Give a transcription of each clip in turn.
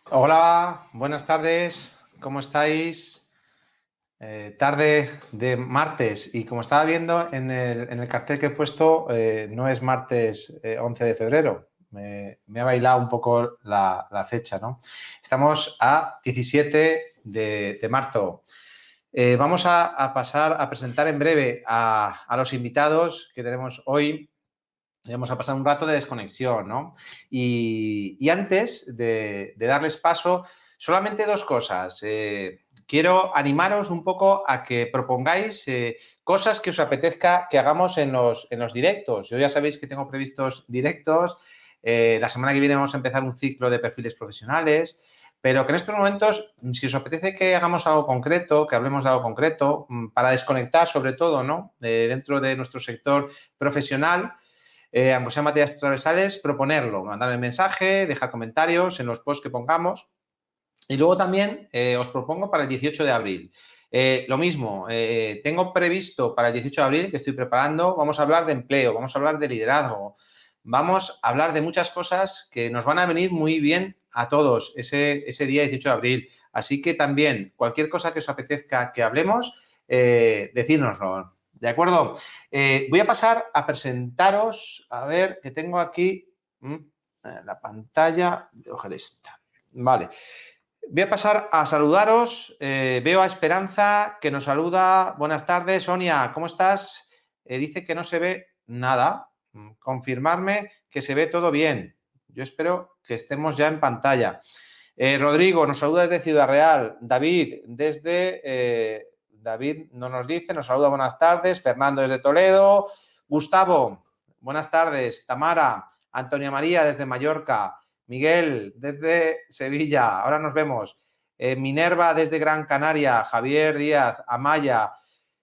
Hola, buenas tardes, ¿cómo estáis? Tarde de martes y como estaba viendo en el cartel que he puesto, no es martes 11 de febrero, me ha bailado un poco la fecha, ¿no? Estamos a 17 de marzo. Vamos a pasar a presentar en breve a los invitados que tenemos hoy. Vamos a pasar un rato de desconexión, ¿no? Y antes de darles paso, solamente dos cosas. Quiero animaros un poco a que propongáis cosas que os apetezca que hagamos en los directos. Yo ya sabéis que tengo previstos directos. La semana que viene vamos a empezar un ciclo de perfiles profesionales, pero que en estos momentos, si os apetece que hagamos algo concreto, que hablemos de algo concreto, para desconectar sobre todo, ¿no? Dentro de nuestro sector profesional, aunque sean materias transversales, proponerlo, mandarme mensaje, dejar comentarios en los posts que pongamos. Y luego también os propongo para el 18 de abril. Lo mismo, tengo previsto para el 18 de abril, que estoy preparando, vamos a hablar de empleo, vamos a hablar de liderazgo, vamos a hablar de muchas cosas que nos van a venir muy bien a todos ese día 18 de abril. Así que también, cualquier cosa que os apetezca que hablemos, decírnoslo. ¿De acuerdo? Voy a pasar a presentaros, a ver, que tengo aquí la pantalla, voy a coger esta. Vale. Voy a pasar a saludaros. Veo a Esperanza que nos saluda. Buenas tardes, Sonia, ¿cómo estás? Dice que no se ve nada. Confirmarme que se ve todo bien. Yo espero que estemos ya en pantalla. Rodrigo nos saluda desde Ciudad Real. David no nos dice, nos saluda buenas tardes. Fernando desde Toledo. Gustavo, buenas tardes. Tamara, Antonia María desde Mallorca. Miguel, desde Sevilla, ahora nos vemos. Minerva, desde Gran Canaria. Javier Díaz, Amaya.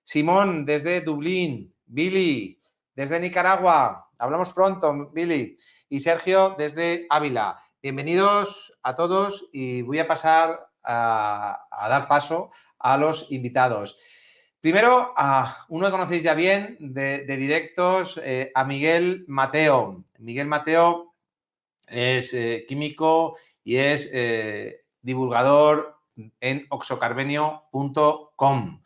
Simón, desde Dublín. Billy, desde Nicaragua. Hablamos pronto, Billy. Y Sergio, desde Ávila. Bienvenidos a todos y voy a pasar a dar paso a los invitados. Primero, a uno que conocéis ya bien de directos, a Miguel Mateo. Miguel Mateo es químico y es divulgador en oxocarbenio.com.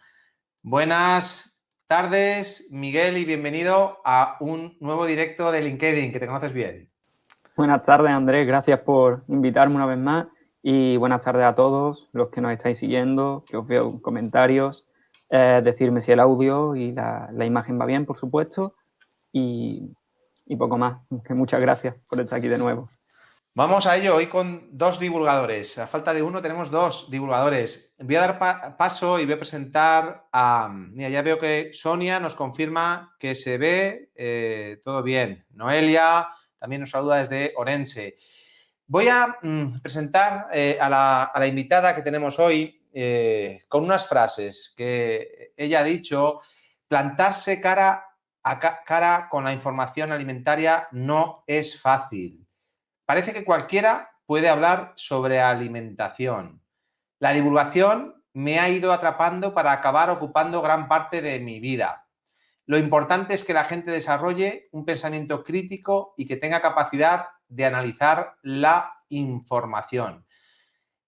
Buenas tardes, Miguel, y bienvenido a un nuevo directo de LinkedIn, que te conoces bien. Buenas tardes, Andrés. Gracias por invitarme una vez más. Y buenas tardes a todos los que nos estáis siguiendo, que os veo en comentarios. Decirme si el audio y la imagen va bien, por supuesto. Y poco más. Que muchas gracias por estar aquí de nuevo. Vamos a ello hoy con dos divulgadores. A falta de uno tenemos dos divulgadores. Voy a dar paso y voy a presentar a... Mira, ya veo que Sonia nos confirma que se ve todo bien. Noelia también nos saluda desde Orense. Voy a presentar a la invitada que tenemos hoy con unas frases que ella ha dicho. Plantarse cara a cara con la información alimentaria no es fácil. Parece que cualquiera puede hablar sobre alimentación. La divulgación me ha ido atrapando para acabar ocupando gran parte de mi vida. Lo importante es que la gente desarrolle un pensamiento crítico y que tenga capacidad de analizar la información.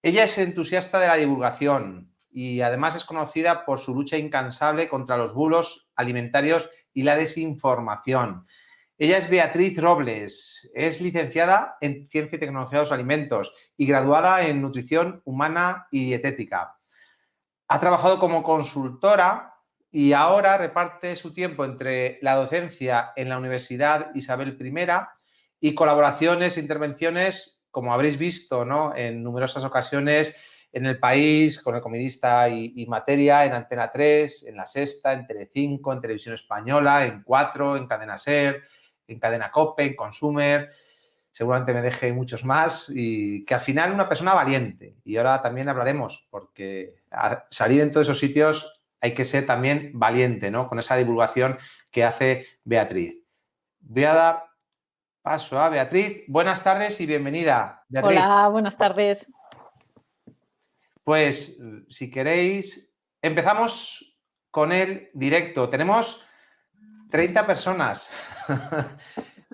Ella es entusiasta de la divulgación y además es conocida por su lucha incansable contra los bulos alimentarios y la desinformación. Ella es Beatriz Robles, es licenciada en Ciencia y Tecnología de los Alimentos y graduada en Nutrición Humana y Dietética. Ha trabajado como consultora y ahora reparte su tiempo entre la docencia en la Universidad Isabel I y colaboraciones e intervenciones, como habréis visto, ¿no?, en numerosas ocasiones en El País, con El Comidista y Materia, en Antena 3, en La Sexta, en Telecinco, en Televisión Española, en 4, en Cadena SER, en Cadena COPE, en Consumer. Seguramente me deje muchos más y que al final una persona valiente. Y ahora también hablaremos, porque a salir en todos esos sitios hay que ser también valiente, ¿no?, con esa divulgación que hace Beatriz. Voy a dar paso a Beatriz. Buenas tardes y bienvenida, Beatriz. Hola, buenas tardes. Pues, si queréis, empezamos con el directo. Tenemos 30 personas.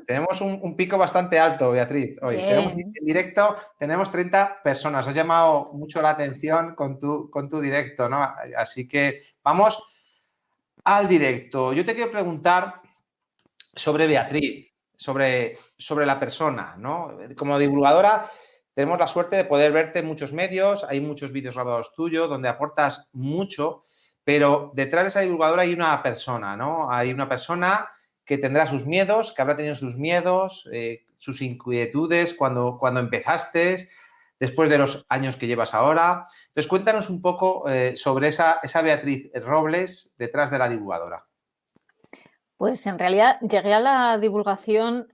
Tenemos un pico bastante alto, Beatriz, hoy. Tenemos, en directo tenemos 30 personas. Has llamado mucho la atención con tu directo, ¿no? Así que vamos al directo. Yo te quiero preguntar sobre Beatriz, sobre la persona, ¿no? Como divulgadora tenemos la suerte de poder verte en muchos medios, hay muchos vídeos grabados tuyos donde aportas mucho, pero detrás de esa divulgadora hay una persona, ¿no? Hay una persona que tendrá sus miedos, que habrá tenido sus miedos, sus inquietudes cuando empezaste, después de los años que llevas ahora. Entonces, cuéntanos un poco sobre esa Beatriz Robles detrás de la divulgadora. Pues en realidad llegué a la divulgación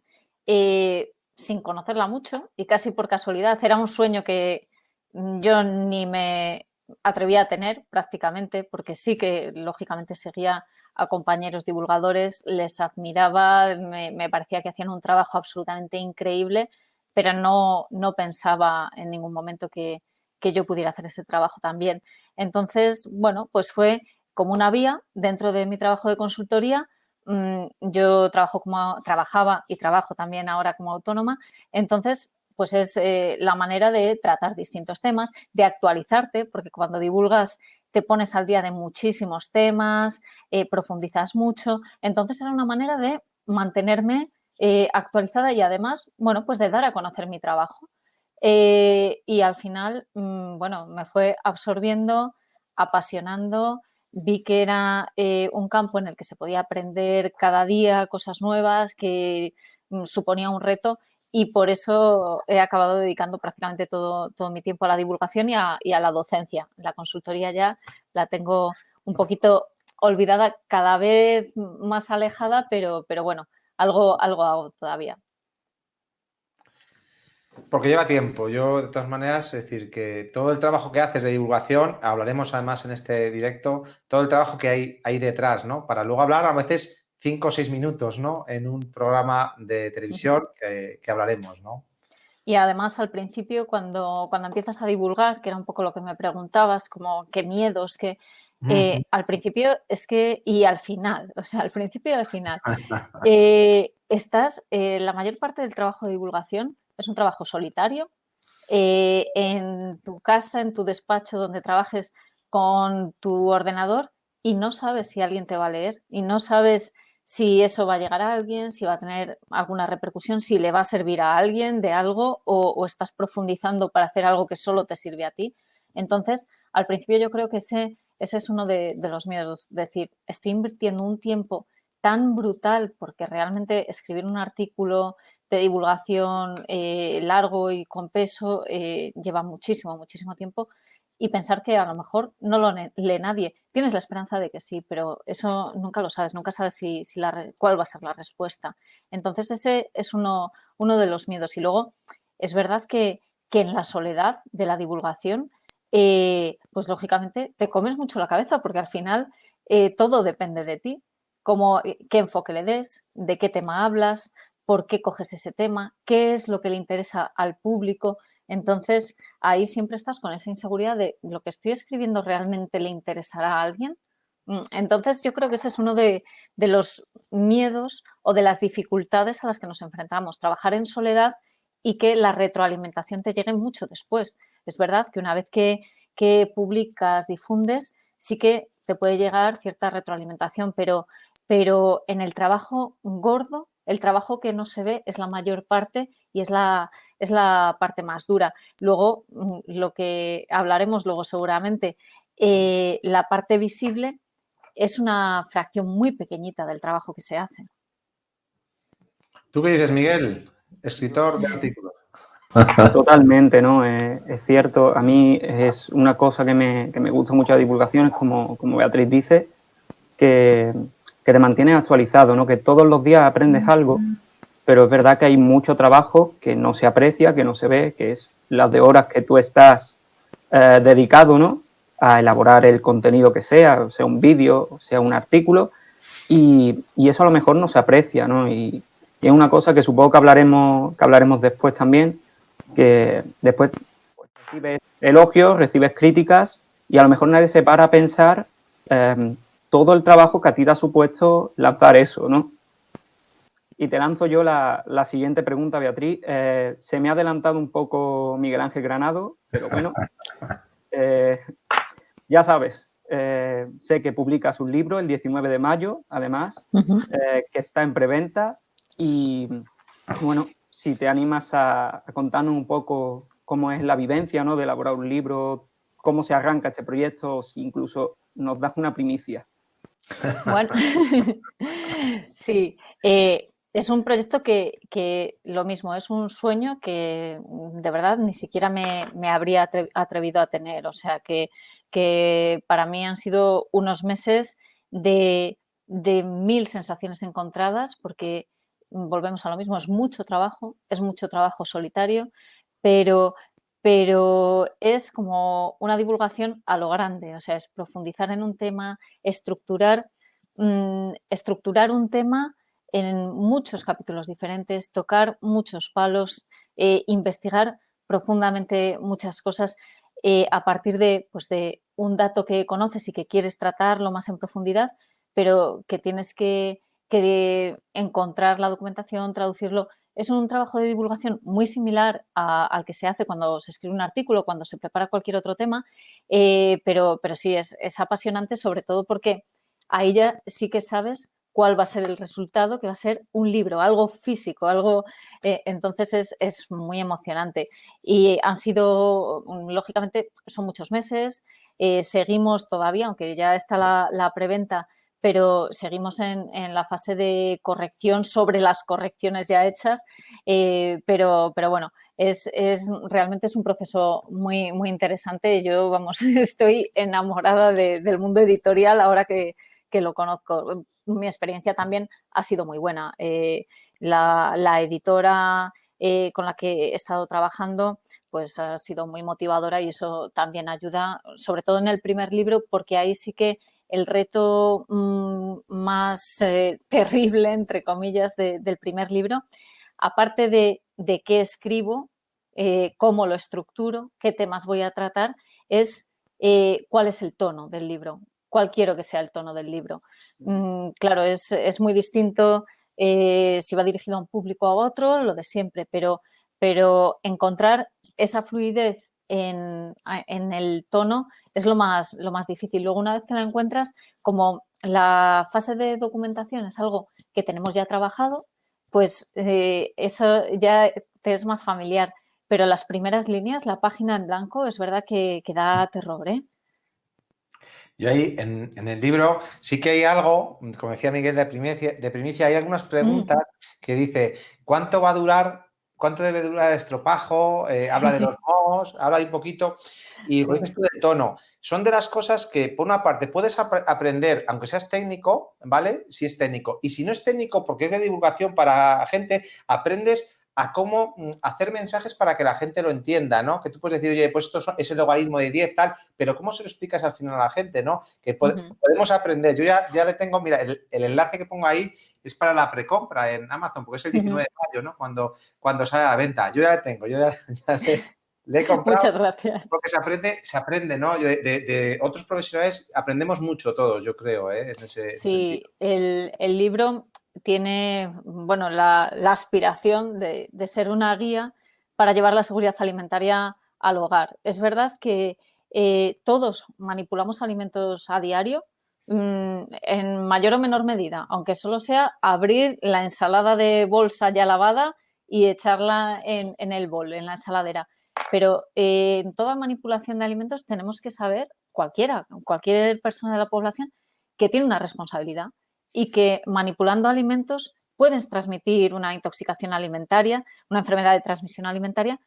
sin conocerla mucho y casi por casualidad. Era un sueño que yo ni me atrevía a tener prácticamente, porque sí que lógicamente seguía a compañeros divulgadores, les admiraba, me parecía que hacían un trabajo absolutamente increíble, pero no pensaba en ningún momento que yo pudiera hacer ese trabajo también. Entonces, bueno, pues fue como una vía dentro de mi trabajo de consultoría. Yo trabajaba y trabajo también ahora como autónoma, entonces pues es la manera de tratar distintos temas, de actualizarte, porque cuando divulgas te pones al día de muchísimos temas, profundizas mucho, entonces era una manera de mantenerme actualizada y además, bueno, pues de dar a conocer mi trabajo. Y al final, bueno, me fue absorbiendo, apasionando. Vi que era un campo en el que se podía aprender cada día cosas nuevas, que suponía un reto y por eso he acabado dedicando prácticamente todo mi tiempo a la divulgación y a la docencia. La consultoría ya la tengo un poquito olvidada, cada vez más alejada, pero bueno, algo hago todavía. Porque lleva tiempo. Yo, de todas maneras, es decir, que todo el trabajo que haces de divulgación, hablaremos además en este directo, todo el trabajo que hay detrás, ¿no? Para luego hablar a veces 5 o 6 minutos, ¿no? En un programa de televisión que hablaremos, ¿no? Y además al principio cuando empiezas a divulgar, que era un poco lo que me preguntabas, como qué miedos, que al principio es que, y al final, o sea, al principio y al final, la mayor parte del trabajo de divulgación es un trabajo solitario, en tu casa, en tu despacho donde trabajes con tu ordenador y no sabes si alguien te va a leer y no sabes si eso va a llegar a alguien, si va a tener alguna repercusión, si le va a servir a alguien de algo o estás profundizando para hacer algo que solo te sirve a ti. Entonces, al principio yo creo que ese es uno de los miedos, decir, estoy invirtiendo un tiempo tan brutal porque realmente escribir un artículo de divulgación largo y con peso lleva muchísimo tiempo y pensar que a lo mejor no lo lee nadie. Tienes la esperanza de que sí, pero eso nunca lo sabes, nunca sabes cuál va a ser la respuesta. Entonces ese es uno de los miedos. Y luego es verdad que en la soledad de la divulgación, pues lógicamente te comes mucho la cabeza porque al final todo depende de ti. Qué enfoque le des, de qué tema hablas, por qué coges ese tema, qué es lo que le interesa al público. Entonces, ahí siempre estás con esa inseguridad de lo que estoy escribiendo realmente le interesará a alguien. Entonces, yo creo que ese es uno de los miedos o de las dificultades a las que nos enfrentamos, trabajar en soledad y que la retroalimentación te llegue mucho después. Es verdad que una vez que publicas, difundes, sí que te puede llegar cierta retroalimentación, pero en el trabajo gordo, el trabajo que no se ve es la mayor parte y es la parte más dura. Luego, lo que hablaremos luego seguramente, la parte visible es una fracción muy pequeñita del trabajo que se hace. ¿Tú qué dices, Miguel? Escritor de artículos. Totalmente, ¿no? Es cierto. A mí es una cosa que me gusta mucho la divulgación, es como Beatriz dice, que te mantienes actualizado, ¿no? Que todos los días aprendes algo, pero es verdad que hay mucho trabajo que no se aprecia, que no se ve, que es las de horas que tú estás dedicado, ¿no? A elaborar el contenido que sea un vídeo, sea un artículo, y eso a lo mejor no se aprecia, ¿no? Y es una cosa que supongo que hablaremos después también, que después pues, recibes elogios, recibes críticas, y a lo mejor nadie se para a pensar todo el trabajo que a ti te ha supuesto lanzar eso, ¿no? Y te lanzo yo la siguiente pregunta, Beatriz. Se me ha adelantado un poco Miguel Ángel Granado, pero bueno, ya sabes, sé que publicas un libro el 19 de mayo, además, que está en preventa y bueno, si te animas a contarnos un poco cómo es la vivencia, ¿no?, de elaborar un libro, cómo se arranca este proyecto, o si incluso nos das una primicia. Bueno, sí, es un proyecto que lo mismo, es un sueño que de verdad ni siquiera me habría atrevido a tener. O sea, que para mí han sido unos meses de mil sensaciones encontradas, porque volvemos a lo mismo, es mucho trabajo solitario, pero es como una divulgación a lo grande. O sea, es profundizar en un tema, estructurar un tema en muchos capítulos diferentes, tocar muchos palos, investigar profundamente muchas cosas a partir pues de un dato que conoces y que quieres tratarlo más en profundidad, pero que tienes que encontrar la documentación, traducirlo. Es un trabajo de divulgación muy similar al que se hace cuando se escribe un artículo, cuando se prepara cualquier otro tema, pero sí, es apasionante, sobre todo porque ahí ya sí que sabes cuál va a ser el resultado, que va a ser un libro, algo físico, algo... entonces es muy emocionante. Y han sido, lógicamente, son muchos meses, seguimos todavía, aunque ya está la preventa, pero seguimos en la fase de corrección sobre las correcciones ya hechas, pero bueno, realmente es un proceso muy, muy interesante. Yo, vamos, estoy enamorada del mundo editorial ahora que lo conozco. Mi experiencia también ha sido muy buena. La editora con la que he estado trabajando pues ha sido muy motivadora y eso también ayuda, sobre todo en el primer libro, porque ahí sí que el reto más terrible, entre comillas, del primer libro, aparte de qué escribo, cómo lo estructuro, qué temas voy a tratar, es cuál es el tono del libro, cuál quiero que sea el tono del libro. Claro, es muy distinto si va dirigido a un público o a otro, lo de siempre, pero encontrar esa fluidez en el tono es lo más difícil. Luego, una vez que la encuentras, como la fase de documentación es algo que tenemos ya trabajado, pues eso ya te es más familiar. Pero las primeras líneas, la página en blanco, es verdad que da terror, ¿eh? Yo ahí en el libro sí que hay algo, como decía Miguel de primicia, hay algunas preguntas que dice, ¿cuánto va a durar? ¿Cuánto debe durar el estropajo? Habla de los mohos, habla un poquito. Y lo dices tú del tono. Son de las cosas que, por una parte, puedes aprender, aunque seas técnico, ¿vale? Si es técnico. Y si no es técnico, porque es de divulgación para gente, aprendes a cómo hacer mensajes para que la gente lo entienda, ¿no? Que tú puedes decir, oye, pues esto es el logaritmo de 10, tal, pero ¿cómo se lo explicas al final a la gente, no? Que podemos aprender. Yo ya le tengo, mira, el enlace que pongo ahí es para la precompra en Amazon, porque es el 19 de mayo, ¿no? Cuando sale a la venta. Yo ya la tengo, yo ya le he comprado. Muchas gracias. Porque se aprende, ¿no? De otros profesionales aprendemos mucho todos, yo creo, en ese Sí, sentido. el libro tiene, bueno, la aspiración de ser una guía para llevar la seguridad alimentaria al hogar. Es verdad que todos manipulamos alimentos a diario, en mayor o menor medida, aunque solo sea abrir la ensalada de bolsa ya lavada y echarla en el bol, en la ensaladera. Pero en toda manipulación de alimentos tenemos que saber, cualquier persona de la población, que tiene una responsabilidad y que manipulando alimentos puedes transmitir una intoxicación alimentaria, una enfermedad de transmisión alimentaria,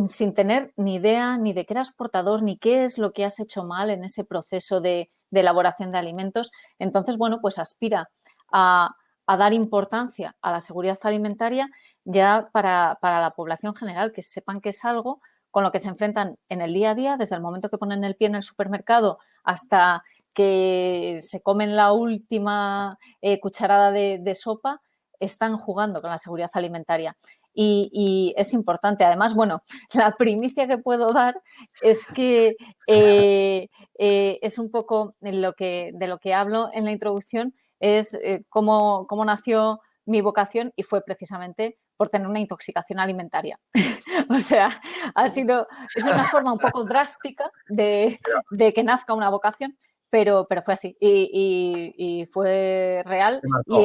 sin tener ni idea ni de qué eras portador, ni qué es lo que has hecho mal en ese proceso de elaboración de alimentos. Entonces, bueno, pues aspira a dar importancia a la seguridad alimentaria ya para la población general, que sepan que es algo con lo que se enfrentan en el día a día, desde el momento que ponen el pie en el supermercado hasta que se comen la última cucharada de sopa, están jugando con la seguridad alimentaria. Y es importante. Además, bueno, la primicia que puedo dar es que es un poco de lo que hablo en la introducción, es cómo nació mi vocación y fue precisamente por tener una intoxicación alimentaria. O sea, es una forma un poco drástica de que nazca una vocación, pero fue así y fue real. Te marcó.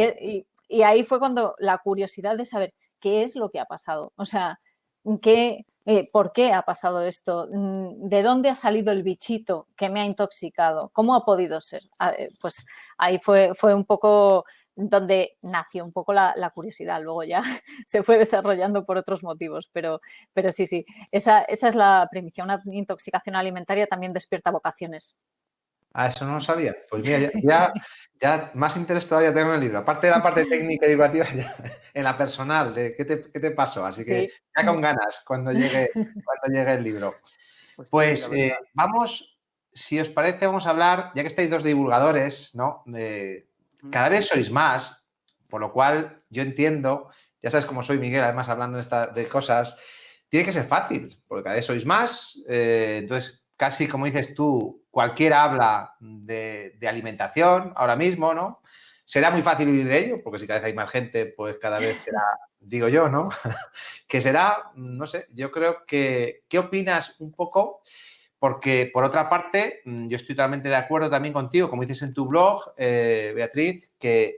Y ahí fue cuando la curiosidad de saber qué es lo que ha pasado. O sea, ¿por qué ha pasado esto? ¿De dónde ha salido el bichito que me ha intoxicado? ¿Cómo ha podido ser? Pues ahí fue un poco donde nació un poco la curiosidad. Luego ya se fue desarrollando por otros motivos, pero sí, esa es la primicia. Una intoxicación alimentaria también despierta vocaciones. Ah, eso no lo sabía. Pues mira, Sí. ya más interés todavía tengo en el libro. Aparte de la parte técnica y divulgativa, en la personal, de qué te pasó. Así que Sí. ya con ganas cuando llegue el libro. Pues sí, Pues la verdad. vamos, si os parece, vamos a hablar, ya que estáis dos divulgadores, ¿no? Cada vez sois más, por lo cual yo entiendo, ya sabes cómo soy, Miguel, además hablando de cosas, tiene que ser fácil, porque cada vez sois más, entonces casi como dices tú, cualquiera habla de alimentación ahora mismo, ¿no? Será muy fácil vivir de ello, porque si cada vez hay más gente, pues cada vez será, digo yo, ¿no? Que será, no sé, yo creo que, ¿qué opinas un poco? Porque, por otra parte, yo estoy totalmente de acuerdo también contigo, como dices en tu blog, Beatriz, que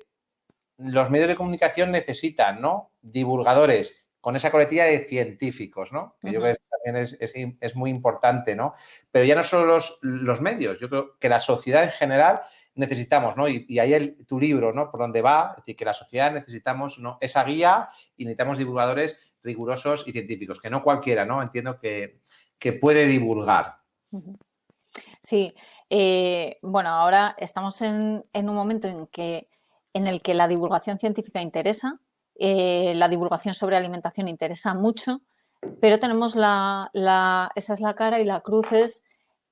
los medios de comunicación necesitan, ¿no? Divulgadores con esa coletilla de científicos, ¿no? Que yo creo que también es muy importante, ¿no? Pero ya no solo los medios, yo creo que la sociedad en general necesitamos, ¿no? Y ahí tu libro, ¿no? Por donde va, es decir, que la sociedad necesitamos, ¿no? Esa guía y necesitamos divulgadores rigurosos y científicos, que no cualquiera, ¿no? Entiendo que puede divulgar. Sí, bueno, ahora estamos en un momento en el que la divulgación científica interesa, la divulgación sobre alimentación interesa mucho, pero tenemos esa es la cara y la cruz es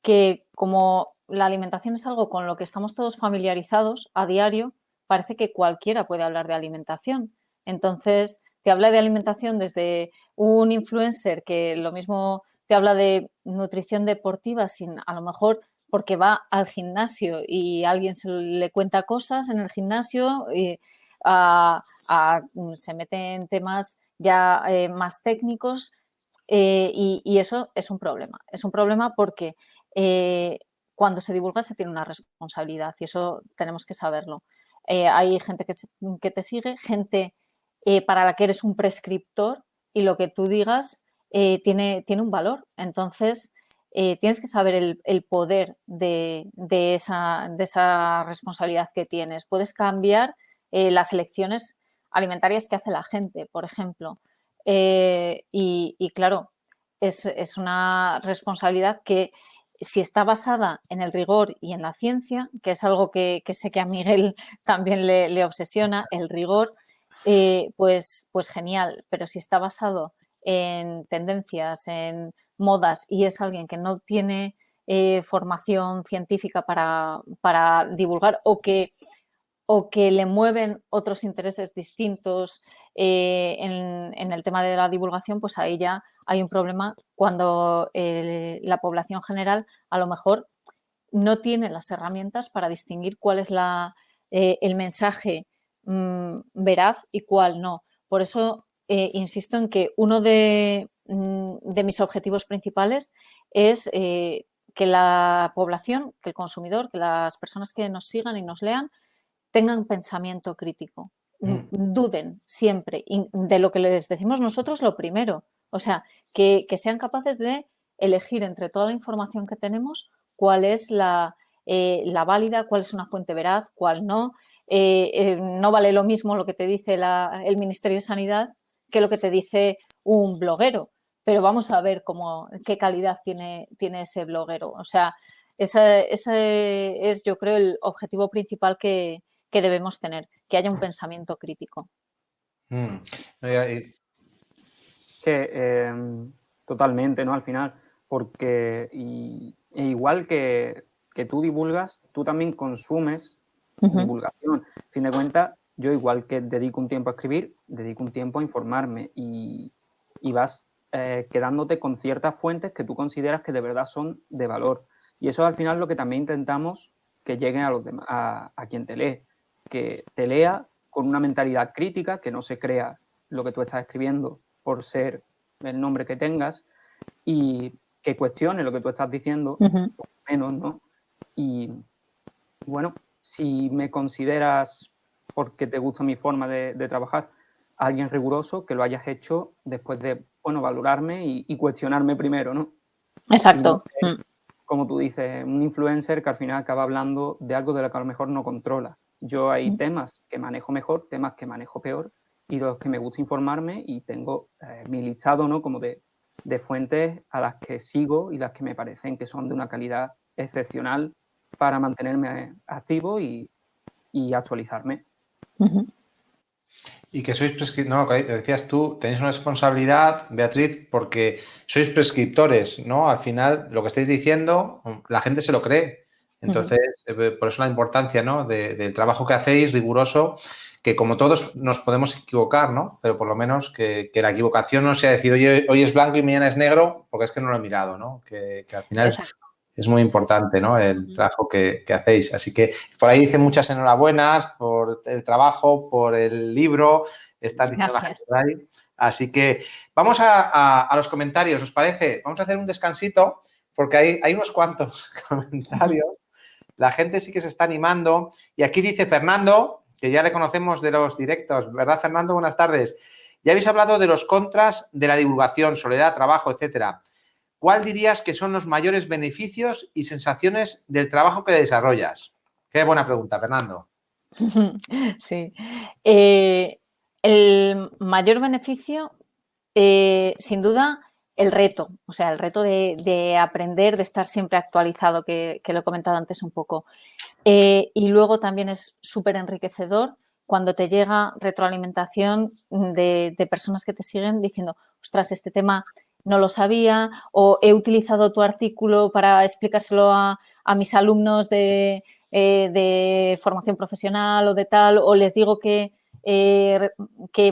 que como la alimentación es algo con lo que estamos todos familiarizados a diario, parece que cualquiera puede hablar de alimentación. Entonces, te habla de alimentación desde un influencer que lo mismo te habla de nutrición deportiva sin a lo mejor porque va al gimnasio y alguien le cuenta cosas en el gimnasio y se mete en temas ya más técnicos y eso es un problema. Es un problema porque cuando se divulga se tiene una responsabilidad y eso tenemos que saberlo. Hay gente que te sigue, gente para la que eres un prescriptor y lo que tú digas tiene un valor. Entonces, tienes que saber el poder de esa responsabilidad que tienes. Puedes cambiar las elecciones alimentarias que hace la gente, por ejemplo. Y claro, es una responsabilidad que si está basada en el rigor y en la ciencia, que es algo que sé que a Miguel también le obsesiona, el rigor, pues genial. Pero si está basado en tendencias, en modas y es alguien que no tiene formación científica para divulgar o que le mueven otros intereses distintos en el tema de la divulgación, pues ahí ya hay un problema cuando la población general a lo mejor no tiene las herramientas para distinguir cuál es el mensaje veraz y cuál no. Por eso insisto en que uno de mis objetivos principales es que la población, que el consumidor, que las personas que nos sigan y nos lean tengan pensamiento crítico, duden siempre de lo que les decimos nosotros lo primero. O sea, que sean capaces de elegir entre toda la información que tenemos cuál es la válida, cuál es una fuente veraz, cuál no. No vale lo mismo lo que te dice el Ministerio de Sanidad que lo que te dice un bloguero, pero vamos a ver qué calidad tiene ese bloguero. O sea, ese es, yo creo, el objetivo principal que debemos tener, que haya un pensamiento crítico. Totalmente, ¿no? Al final, porque igual que tú divulgas, tú también consumes divulgación. A fin de cuentas, yo igual que dedico un tiempo a escribir, dedico un tiempo a informarme y vas quedándote con ciertas fuentes que tú consideras que de verdad son de valor. Y eso al final lo que también intentamos que lleguen a los demás, a quien te lee, que te lea con una mentalidad crítica, que no se crea lo que tú estás escribiendo por ser el nombre que tengas, y que cuestione lo que tú estás diciendo, por lo menos, ¿no? Y bueno, si me consideras, porque te gusta mi forma de trabajar, alguien riguroso, que lo hayas hecho después de, bueno, valorarme y cuestionarme primero, ¿no? Exacto. No, como tú dices, un influencer que al final acaba hablando de algo de lo que a lo mejor no controla. Yo hay temas que manejo mejor, temas que manejo peor, y de los que me gusta informarme, y tengo mi listado, ¿no? Como de fuentes a las que sigo y las que me parecen que son de una calidad excepcional para mantenerme activo y actualizarme. Y que sois prescriptores, no, que decías tú, tenéis una responsabilidad, Beatriz, porque sois prescriptores, ¿no? Al final, lo que estáis diciendo, la gente se lo cree. Entonces, por eso la importancia, ¿no? Del trabajo que hacéis, riguroso, que como todos nos podemos equivocar, ¿no? Pero por lo menos que la equivocación no sea decir, hoy es blanco y mañana es negro, porque es que no lo he mirado, ¿no? Que al final es muy importante, ¿no? El trabajo que hacéis. Así que por ahí dicen muchas enhorabuenas por el trabajo, por el libro. Están diciendo la gente por ahí. Así que vamos a los comentarios, ¿os parece? Vamos a hacer un descansito porque hay unos cuantos comentarios. La gente sí que se está animando. Y aquí dice Fernando, que ya le conocemos de los directos, ¿verdad, Fernando? Buenas tardes. Ya habéis hablado de los contras de la divulgación, soledad, trabajo, etcétera. ¿Cuál dirías que son los mayores beneficios y sensaciones del trabajo que desarrollas? Qué buena pregunta, Fernando. Sí. El mayor beneficio, sin duda, el reto. O sea, el reto de aprender, de estar siempre actualizado, que lo he comentado antes un poco. Y luego también es súper enriquecedor cuando te llega retroalimentación de personas que te siguen diciendo, ostras, este tema no lo sabía, o he utilizado tu artículo para explicárselo a mis alumnos de formación profesional o de tal, o les digo que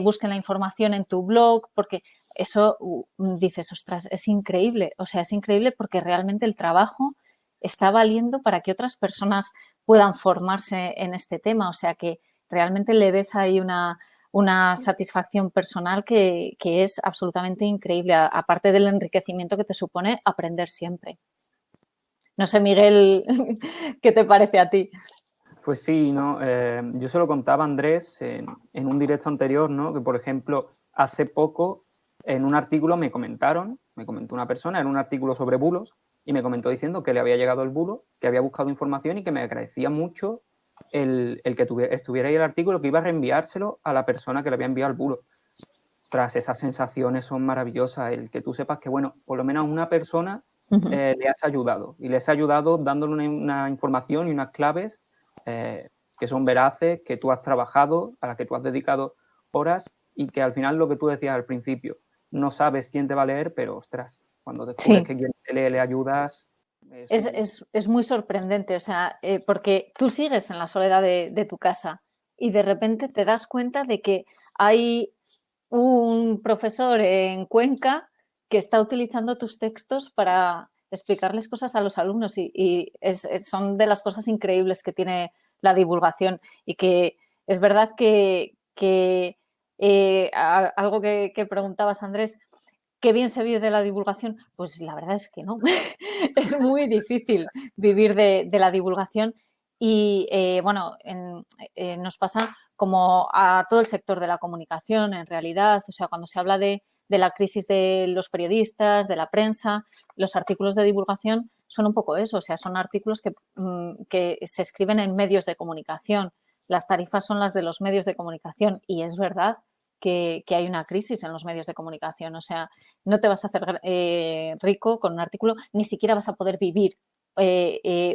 busquen la información en tu blog, porque eso dices, ostras, es increíble. O sea, es increíble porque realmente el trabajo está valiendo para que otras personas puedan formarse en este tema. O sea, que realmente le ves ahí una satisfacción personal que es absolutamente increíble, aparte del enriquecimiento que te supone aprender siempre. No sé, Miguel, ¿qué te parece a ti? Pues sí, ¿no? Yo se lo contaba a Andrés en un directo anterior, ¿no? Que, por ejemplo, hace poco en un artículo me comentó una persona en un artículo sobre bulos, y me comentó diciendo que le había llegado el bulo, que había buscado información y que me agradecía mucho el que estuviera ahí el artículo, que iba a reenviárselo a la persona que le había enviado el bulo. Ostras, esas sensaciones son maravillosas, el que tú sepas que, bueno, por lo menos a una persona le has ayudado, y les has ayudado dándole una información y unas claves que son veraces, que tú has trabajado, a las que tú has dedicado horas, y que al final, lo que tú decías al principio, no sabes quién te va a leer, pero ostras, cuando descubres que quien te lee le ayudas. Es muy sorprendente, o sea, porque tú sigues en la soledad de tu casa y de repente te das cuenta de que hay un profesor en Cuenca que está utilizando tus textos para explicarles cosas a los alumnos, y son de las cosas increíbles que tiene la divulgación. Y que es verdad que algo que preguntabas, Andrés, ¿qué bien se vive de la divulgación? Pues la verdad es que no. Es muy difícil vivir de la divulgación. Y bueno, nos pasa como a todo el sector de la comunicación, en realidad. O sea, cuando se habla de la crisis de los periodistas, de la prensa, los artículos de divulgación son un poco eso. O sea, son artículos que se escriben en medios de comunicación. Las tarifas son las de los medios de comunicación, y es verdad que hay una crisis en los medios de comunicación. O sea, no te vas a hacer rico con un artículo, ni siquiera vas a poder vivir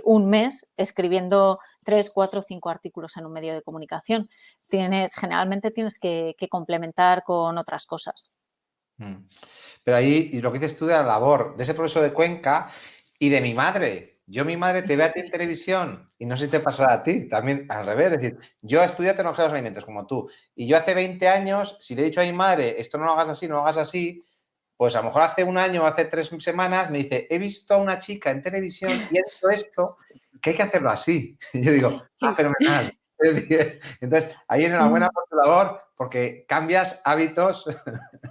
un mes escribiendo 3, 4, 5 artículos en un medio de comunicación. Generalmente tienes que complementar con otras cosas. Pero ahí, y lo que dices tú de la labor de ese profesor de Cuenca y de mi madre. Mi madre te ve a ti en televisión, y no sé si te pasará a ti, también al revés. Es decir, yo estudié tecnología de los alimentos como tú, y yo hace 20 años, si le he dicho a mi madre, esto no lo hagas así, no lo hagas así, pues a lo mejor hace un año o hace 3 semanas me dice, he visto a una chica en televisión y he visto esto, que hay que hacerlo así. Y yo digo, Sí. fenomenal. Entonces, ahí enhorabuena por tu labor, porque cambias hábitos.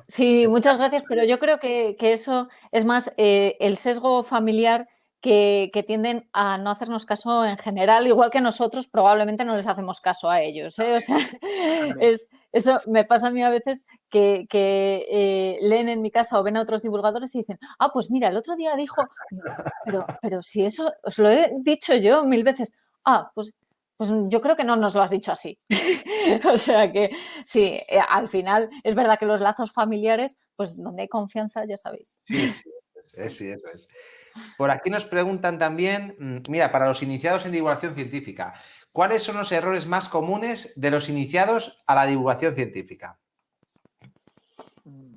Sí, muchas gracias, pero yo creo que eso es más el sesgo familiar que tienden a no hacernos caso en general, igual que nosotros probablemente no les hacemos caso a ellos, ¿eh? O sea, eso me pasa a mí a veces que leen en mi casa o ven a otros divulgadores y dicen, ah, pues mira, el otro día dijo, pero si eso os lo he dicho yo 1000 veces, ah, pues yo creo que no nos lo has dicho así. O sea que sí, al final es verdad que los lazos familiares, pues donde hay confianza, ya sabéis. Sí, sí, eso es. Por aquí nos preguntan también, mira, para los iniciados en divulgación científica, ¿cuáles son los errores más comunes de los iniciados a la divulgación científica?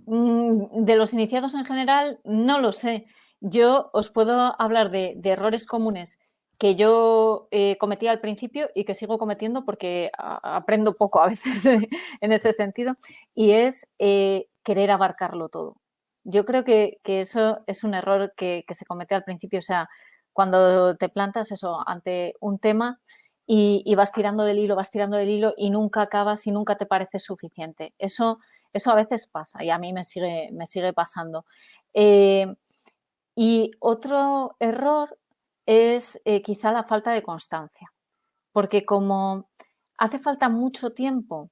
De los iniciados en general, no lo sé. Yo os puedo hablar de errores comunes que yo cometí al principio y que sigo cometiendo porque aprendo poco a veces en ese sentido, y es querer abarcarlo todo. Yo creo que eso es un error que se comete al principio, o sea, cuando te plantas eso ante un tema y vas tirando del hilo y nunca acabas y nunca te parece suficiente. Eso a veces pasa y a mí me sigue pasando. Y otro error es quizá la falta de constancia, porque como hace falta mucho tiempo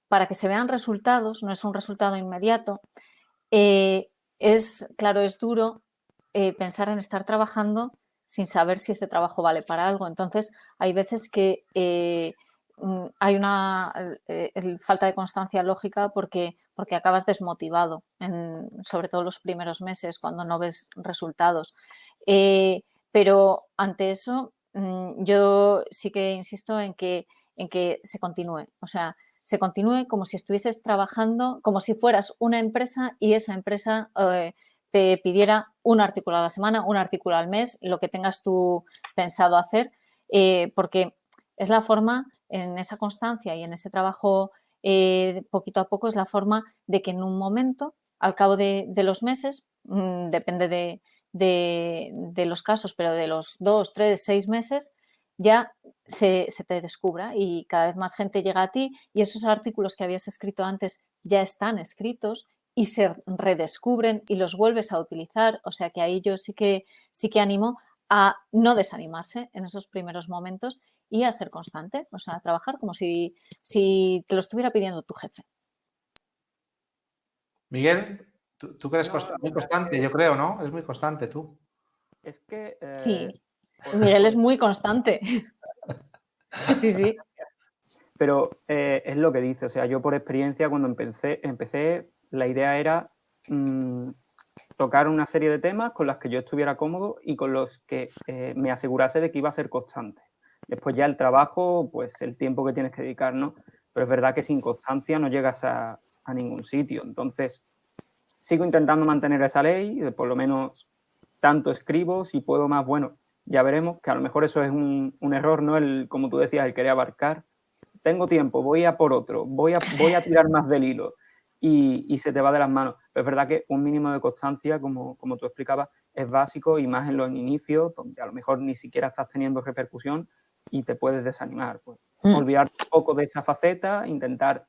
para que se vean resultados, no es un resultado inmediato, claro, es duro pensar en estar trabajando sin saber si ese trabajo vale para algo. Entonces, hay veces que hay una falta de constancia lógica porque acabas desmotivado, sobre todo los primeros meses, cuando no ves resultados. Pero ante eso, yo sí que insisto en que se continúe. O sea, se continúe como si estuvieses trabajando, como si fueras una empresa y esa empresa te pidiera un artículo a la semana, un artículo al mes, lo que tengas tú pensado hacer, porque es la forma, en esa constancia y en ese trabajo poquito a poco, es la forma de que en un momento, al cabo de los meses, depende de los casos, pero de los 2, 3, 6 meses, ya se te descubra y cada vez más gente llega a ti y esos artículos que habías escrito antes ya están escritos y se redescubren y los vuelves a utilizar. O sea que ahí yo sí que animo a no desanimarse en esos primeros momentos y a ser constante, o sea, a trabajar como si te lo estuviera pidiendo tu jefe. Miguel, tú que eres No, muy constante, yo creo, ¿no? Es muy constante tú. es que... Sí, Miguel es muy constante. Sí, sí. Pero es lo que dice, o sea, yo por experiencia cuando empecé la idea era tocar una serie de temas con los que yo estuviera cómodo y con los que me asegurase de que iba a ser constante. Después ya el trabajo, pues el tiempo que tienes que dedicar, ¿no? Pero es verdad que sin constancia no llegas a ningún sitio. Entonces, sigo intentando mantener esa ley, por lo menos tanto escribo, si puedo más, bueno, ya veremos, que a lo mejor eso es un error, ¿no? Como tú decías, el querer abarcar. Tengo tiempo, voy a por otro, voy a tirar más del hilo y se te va de las manos. Pero es verdad que un mínimo de constancia, como tú explicabas, es básico y más en los inicios, donde a lo mejor ni siquiera estás teniendo repercusión y te puedes desanimar. Pues, olvidarte un poco de esa faceta, intentar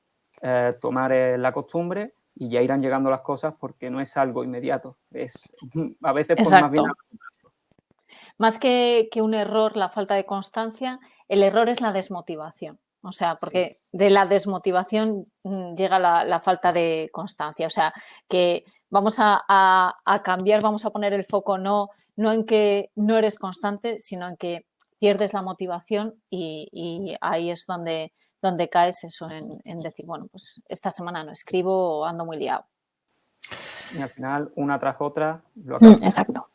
tomar la costumbre y ya irán llegando las cosas porque no es algo inmediato. Es a veces pues, más bien... Más que un error, la falta de constancia, el error es la desmotivación. O sea, porque de la desmotivación llega la falta de constancia. O sea, que vamos a cambiar, vamos a poner el foco no en que no eres constante, sino en que pierdes la motivación y ahí es donde caes eso en decir, bueno, pues esta semana no escribo o ando muy liado. Y al final, una tras otra, lo acabas. Exacto.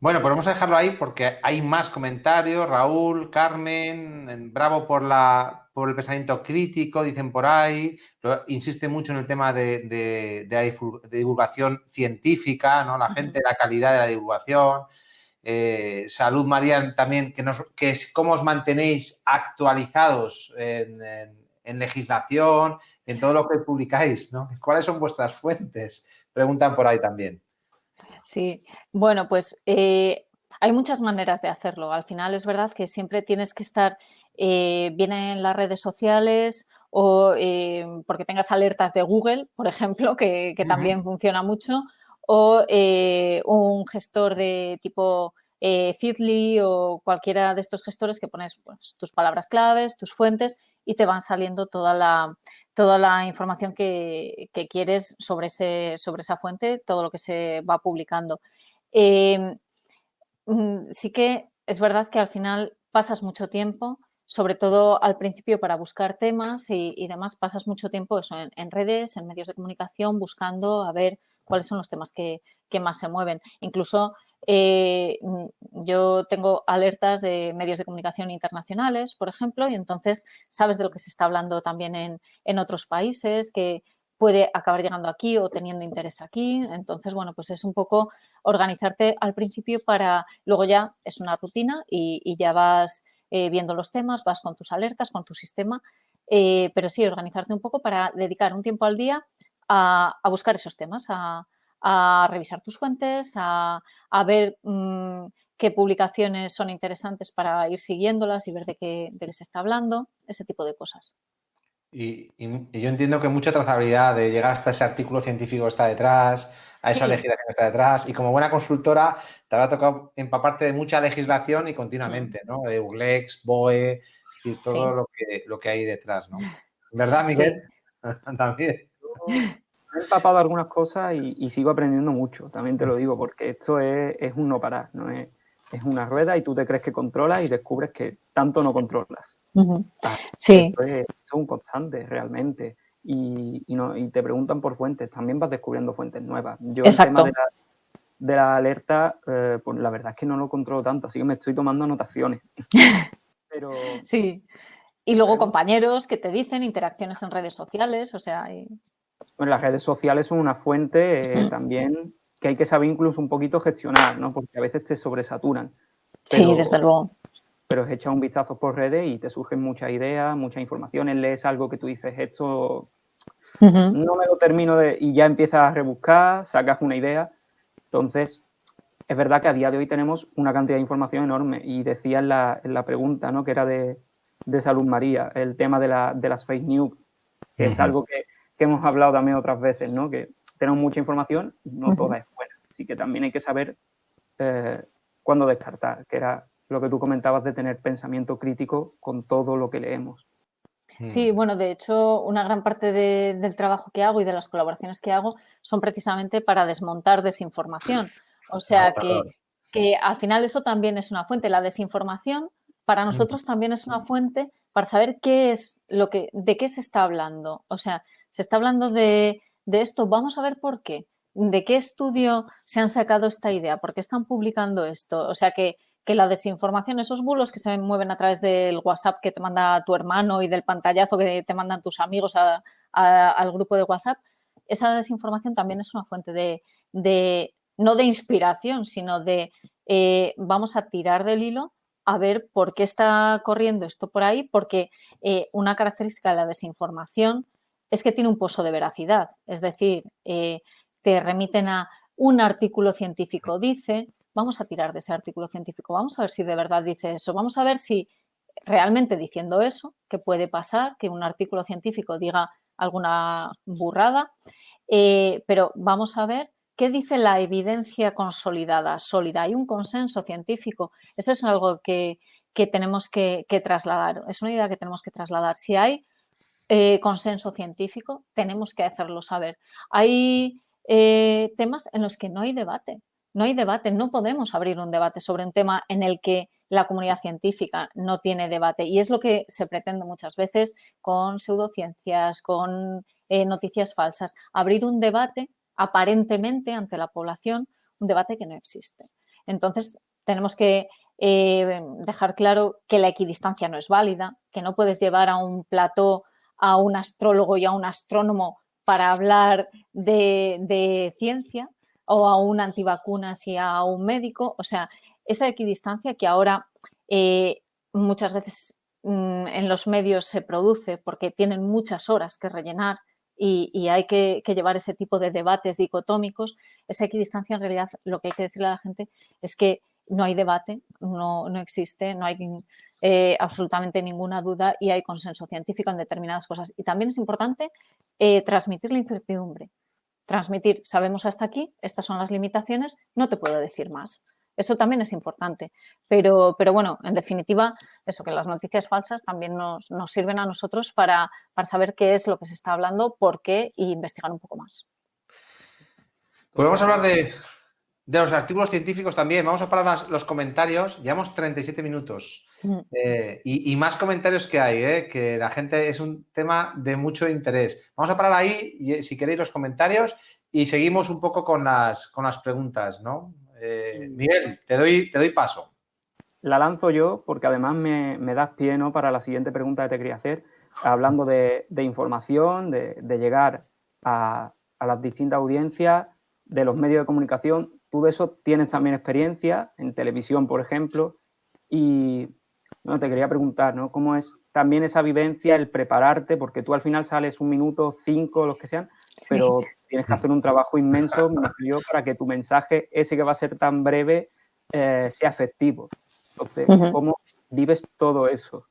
Bueno, pues vamos a dejarlo ahí porque hay más comentarios. Raúl, Carmen, bravo por el pensamiento crítico, dicen por ahí. Insiste mucho en el tema de divulgación científica, ¿no? La gente, la calidad de la divulgación. Salud, Marian, también, que es cómo os mantenéis actualizados en legislación, en todo lo que publicáis, ¿no? ¿Cuáles son vuestras fuentes? Preguntan por ahí también. Sí, bueno, pues hay muchas maneras de hacerlo. Al final es verdad que siempre tienes que estar viene en las redes sociales o porque tengas alertas de Google, por ejemplo, que también funciona mucho, o un gestor de tipo Feedly o cualquiera de estos gestores que pones pues, tus palabras claves, tus fuentes y te van saliendo toda la información que quieres sobre esa fuente, todo lo que se va publicando. Sí que es verdad que al final pasas mucho tiempo, sobre todo al principio para buscar temas y demás, pasas mucho tiempo eso, en redes, en medios de comunicación, buscando a ver cuáles son los temas que más se mueven. Incluso yo tengo alertas de medios de comunicación internacionales, por ejemplo, y entonces sabes de lo que se está hablando también en otros países, que puede acabar llegando aquí o teniendo interés aquí. Entonces, bueno, pues es un poco organizarte al principio para luego ya es una rutina y ya vas viendo los temas, vas con tus alertas, con tu sistema, pero sí, organizarte un poco para dedicar un tiempo al día a buscar esos temas, a revisar tus fuentes, a ver qué publicaciones son interesantes para ir siguiéndolas y ver de qué se está hablando, ese tipo de cosas. Y yo entiendo que mucha trazabilidad de llegar hasta ese artículo científico está detrás, a esa Sí. legislación está detrás, y como buena consultora te habrá tocado empaparte de mucha legislación y continuamente, ¿no? De URLEX, BOE y todo lo que hay detrás, ¿no? ¿Verdad, Miguel? Sí. También. Me he empapado algunas cosas y sigo aprendiendo mucho, también te lo digo, porque esto es un no parar, ¿no? Es una rueda y tú te crees que controlas y descubres que tanto no controlas. Sí. Esto es un constante realmente y te preguntan por fuentes, también vas descubriendo fuentes nuevas. Yo Exacto. el tema de la alerta, pues la verdad es que no lo controlo tanto, así que me estoy tomando anotaciones. Pero sí. Y luego compañeros que te dicen interacciones en redes sociales, o sea... Bueno, las redes sociales son una fuente también que hay que saber incluso un poquito gestionar, ¿no? Porque a veces te sobresaturan. Sí, desde luego. Pero echas un vistazo por redes y te surgen muchas ideas, muchas informaciones, lees algo que tú dices, esto no me lo termino de... Y ya empiezas a rebuscar, sacas una idea. Entonces, es verdad que a día de hoy tenemos una cantidad de información enorme. Y decía en la pregunta, ¿no? Que era de Salud María, el tema de las fake news, que es algo que hemos hablado también otras veces, ¿no? Que tenemos mucha información, no toda es buena. Así que también hay que saber cuándo descartar, que era lo que tú comentabas de tener pensamiento crítico con todo lo que leemos. Sí, bueno, de hecho, una gran parte del trabajo que hago y de las colaboraciones que hago son precisamente para desmontar desinformación. O sea, que al final eso también es una fuente. La desinformación para nosotros también es una fuente para saber qué es de qué se está hablando. O sea, se está hablando de esto, vamos a ver por qué. ¿De qué estudio se han sacado esta idea? ¿Por qué están publicando esto? O sea, que la desinformación, esos bulos que se mueven a través del WhatsApp que te manda tu hermano y del pantallazo que te mandan tus amigos al grupo de WhatsApp, esa desinformación también es una fuente no de inspiración, sino de vamos a tirar del hilo a ver por qué está corriendo esto por ahí, porque una característica de la desinformación es que tiene un pozo de veracidad, es decir, te remiten a un artículo científico dice, vamos a tirar de ese artículo científico, vamos a ver si de verdad dice eso, vamos a ver si realmente diciendo eso, que puede pasar, que un artículo científico diga alguna burrada, pero vamos a ver qué dice la evidencia consolidada, sólida. Hay un consenso científico, eso es algo que tenemos que trasladar, es una idea que tenemos que trasladar. Si hay consenso científico, tenemos que hacerlo saber. Hay temas en los que no hay debate. No hay debate, no podemos abrir un debate sobre un tema en el que la comunidad científica no tiene debate. Y es lo que se pretende muchas veces con pseudociencias, con noticias falsas. Abrir un debate aparentemente ante la población, un debate que no existe. Entonces, tenemos que dejar claro que la equidistancia no es válida, que no puedes llevar a un plató a un astrólogo y a un astrónomo para hablar de ciencia o a un antivacunas y a un médico. O sea, esa equidistancia que ahora muchas veces en los medios se produce porque tienen muchas horas que rellenar y hay que llevar ese tipo de debates dicotómicos, esa equidistancia en realidad lo que hay que decirle a la gente es que no hay debate, no existe, no hay absolutamente ninguna duda y hay consenso científico en determinadas cosas. Y también es importante transmitir la incertidumbre. Transmitir, sabemos hasta aquí, estas son las limitaciones, no te puedo decir más. Eso también es importante. Pero bueno, en definitiva, eso, que las noticias falsas también nos sirven a nosotros para saber qué es lo que se está hablando, por qué y investigar un poco más. Podemos hablar de los artículos científicos también. Vamos a parar los comentarios. Llevamos 37 minutos. Y más comentarios que hay, que la gente es un tema de mucho interés. Vamos a parar ahí, y, si queréis, los comentarios y seguimos un poco con las preguntas, ¿no? Miguel, te doy paso. La lanzo yo porque además me das pie, ¿no?, para la siguiente pregunta que te quería hacer, hablando de información, de llegar a las distintas audiencias, de los medios de comunicación. Tú de eso tienes también experiencia, en televisión, por ejemplo, y no, te quería preguntar, ¿no?, cómo es también esa vivencia, el prepararte, porque tú al final sales 1 minuto, 5, los que sean, pero tienes que hacer un trabajo inmenso, me imagino yo, para que tu mensaje, ese que va a ser tan breve, sea efectivo. Entonces, ¿cómo vives todo eso?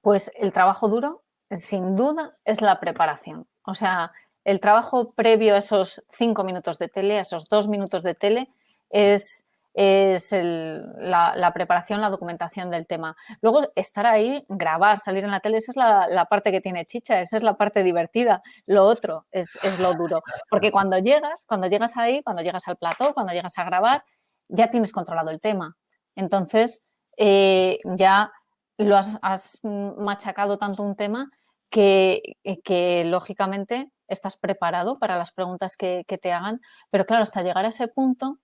Pues el trabajo duro, sin duda, es la preparación. O sea, el trabajo previo a esos 5 minutos de tele, a esos 2 minutos de tele, es la preparación, la documentación del tema. Luego, estar ahí, grabar, salir en la tele, esa es la parte que tiene chicha, esa es la parte divertida. Lo otro es lo duro. Porque cuando llegas ahí, cuando llegas al plató, cuando llegas a grabar, ya tienes controlado el tema. Entonces, ya lo has machacado tanto un tema que lógicamente estás preparado para las preguntas que te hagan, pero claro, hasta llegar a ese punto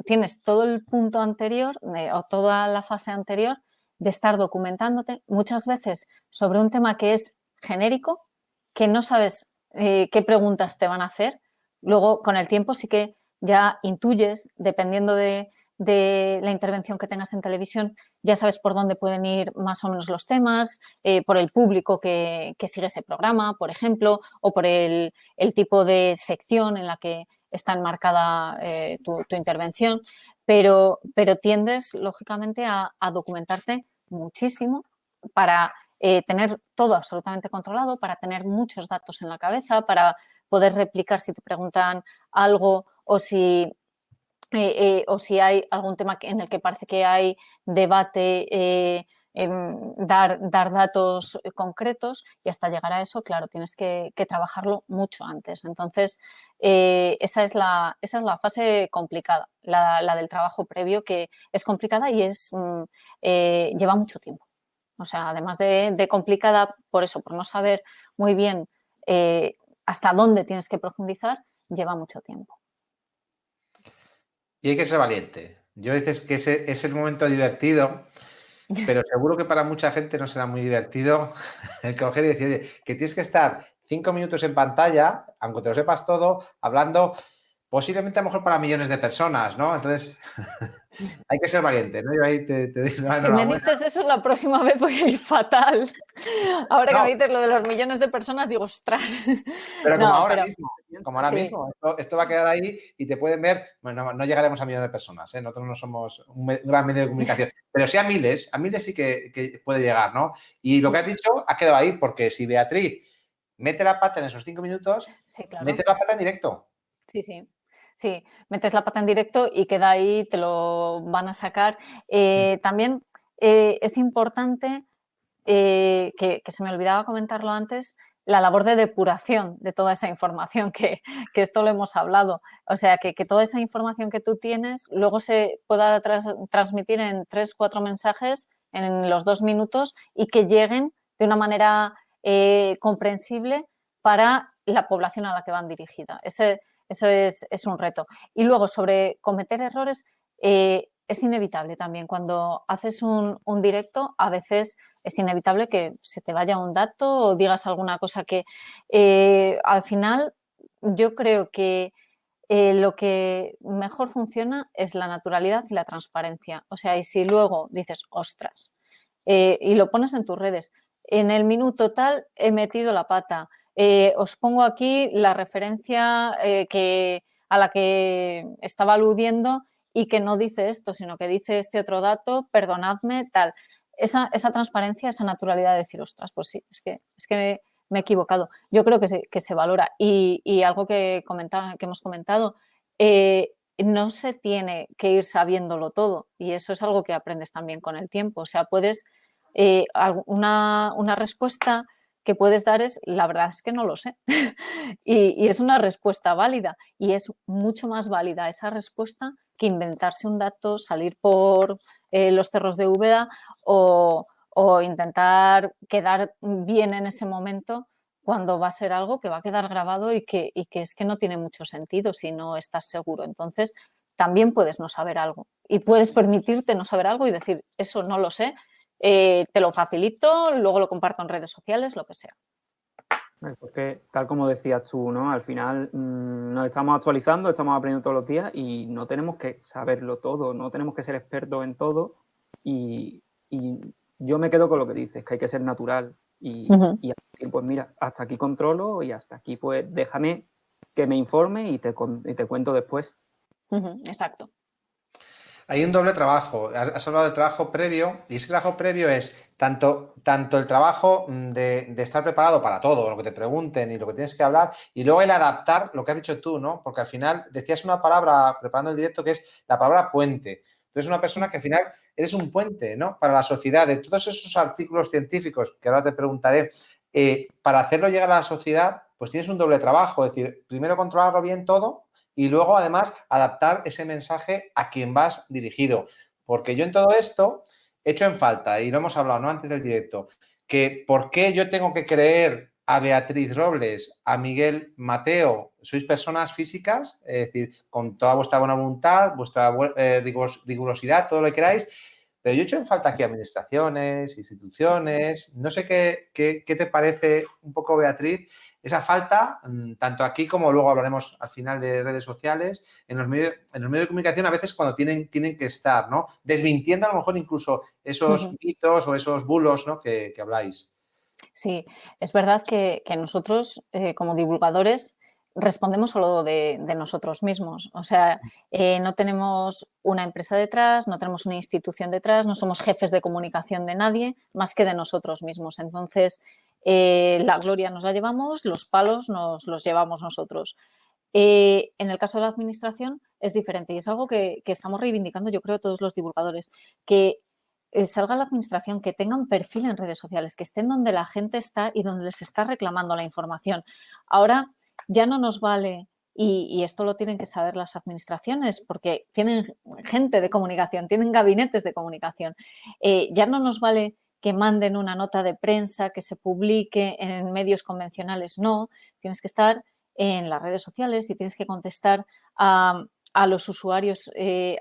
tienes todo el punto anterior o toda la fase anterior de estar documentándote muchas veces sobre un tema que es genérico, que no sabes qué preguntas te van a hacer. Luego, con el tiempo sí que ya intuyes, dependiendo de la intervención que tengas en televisión, ya sabes por dónde pueden ir más o menos los temas, por el público que sigue ese programa, por ejemplo, o por el tipo de sección en la que está enmarcada tu intervención, pero tiendes, lógicamente, a documentarte muchísimo para tener todo absolutamente controlado, para tener muchos datos en la cabeza, para poder replicar si te preguntan algo o si hay algún tema en el que parece que hay debate, dar datos concretos, y hasta llegar a eso, claro, tienes que trabajarlo mucho antes. Entonces, esa es la fase complicada, la del trabajo previo, que es complicada y lleva mucho tiempo. O sea, además de complicada, por eso, por no saber muy bien hasta dónde tienes que profundizar, lleva mucho tiempo. Y hay que ser valiente. Yo dices que ese es el momento divertido, pero seguro que para mucha gente no será muy divertido el coger y decir, oye, que tienes que estar 5 minutos en pantalla, aunque te lo sepas todo, hablando posiblemente a lo mejor para millones de personas, ¿no? Entonces, hay que ser valiente, ¿no? Yo ahí te doy la enhorabuena. Si me dices eso, la próxima vez voy a ir fatal. Ahora que me dices lo de los millones de personas, digo, ostras. Pero como ahora mismo, esto va a quedar ahí y te pueden ver. Bueno, no llegaremos a millones de personas, ¿eh? Nosotros no somos un gran medio de comunicación, pero sí a miles sí que puede llegar, ¿no? Y lo que has dicho ha quedado ahí, porque si Beatriz mete la pata en esos 5 minutos, sí, claro, mete la pata en directo. Sí, metes la pata en directo y queda ahí, te lo van a sacar. También es importante, que se me olvidaba comentarlo antes, la labor de depuración de toda esa información, que esto lo hemos hablado. O sea, que toda esa información que tú tienes luego se pueda transmitir en 3, 4 mensajes en los 2 minutos y que lleguen de una manera comprensible para la población a la que van dirigida. Eso es un reto. Y luego, sobre cometer errores, es inevitable también. Cuando haces un directo, a veces es inevitable que se te vaya un dato o digas alguna cosa que al final yo creo que lo que mejor funciona es la naturalidad y la transparencia. O sea, y si luego dices, ostras, y lo pones en tus redes, en el minuto tal he metido la pata, os pongo aquí la referencia a la que estaba aludiendo y que no dice esto, sino que dice este otro dato, perdonadme, tal. Esa transparencia, esa naturalidad de decir, ostras, pues sí, es que me he equivocado. Yo creo que se valora. Y algo que hemos comentado, no se tiene que ir sabiéndolo todo, y eso es algo que aprendes también con el tiempo. O sea, puedes, una respuesta que puedes dar es, la verdad es que no lo sé. y es una respuesta válida, y es mucho más válida esa respuesta que inventarse un dato, salir por los cerros de Úbeda o intentar quedar bien en ese momento, cuando va a ser algo que va a quedar grabado y que es que no tiene mucho sentido si no estás seguro. Entonces, también puedes no saber algo y puedes permitirte no saber algo y decir, eso no lo sé, te lo facilito, luego lo comparto en redes sociales, lo que sea. Porque, tal como decías tú, ¿no? Al final nos estamos actualizando, estamos aprendiendo todos los días y no tenemos que saberlo todo, no tenemos que ser expertos en todo. Y yo me quedo con lo que dices, que hay que ser natural y decir, pues mira, hasta aquí controlo y hasta aquí, pues déjame que me informe y te cuento después. Exacto. Hay un doble trabajo. Has hablado del trabajo previo, y ese trabajo previo es tanto el trabajo de estar preparado para todo, lo que te pregunten y lo que tienes que hablar, y luego el adaptar lo que has dicho tú, ¿no? Porque al final decías una palabra preparando el directo que es la palabra puente. Tú eres una persona que al final eres un puente, ¿no? Para la sociedad. De todos esos artículos científicos que ahora te preguntaré, para hacerlo llegar a la sociedad, pues tienes un doble trabajo. Es decir, primero controlarlo bien todo, y luego, además, adaptar ese mensaje a quien vas dirigido. Porque yo en todo esto he hecho en falta, y lo hemos hablado, ¿no?, antes del directo, que por qué yo tengo que creer a Beatriz Robles, a Miguel Mateo, sois personas físicas, es decir, con toda vuestra buena voluntad, vuestra rigurosidad, todo lo que queráis, pero yo he hecho en falta aquí administraciones, instituciones, no sé qué te parece un poco, Beatriz, esa falta, tanto aquí como luego hablaremos al final de redes sociales, en los medios de comunicación a veces cuando tienen que estar, ¿no? Desmintiendo a lo mejor incluso esos mitos o esos bulos, ¿no?, que habláis. Sí, es verdad que nosotros, como divulgadores, respondemos solo de nosotros mismos. O sea, no tenemos una empresa detrás, no tenemos una institución detrás, no somos jefes de comunicación de nadie más que de nosotros mismos. Entonces, la gloria nos la llevamos, los palos nos los llevamos nosotros. En el caso de la administración es diferente y es algo que estamos reivindicando, yo creo, todos los divulgadores, que salga la administración, que tenga un perfil en redes sociales, que estén donde la gente está y donde les está reclamando la información. Ahora ya no nos vale, y esto lo tienen que saber las administraciones porque tienen gente de comunicación, tienen gabinetes de comunicación. Ya no nos vale que manden una nota de prensa, que se publique en medios convencionales, no, tienes que estar en las redes sociales y tienes que contestar a los usuarios,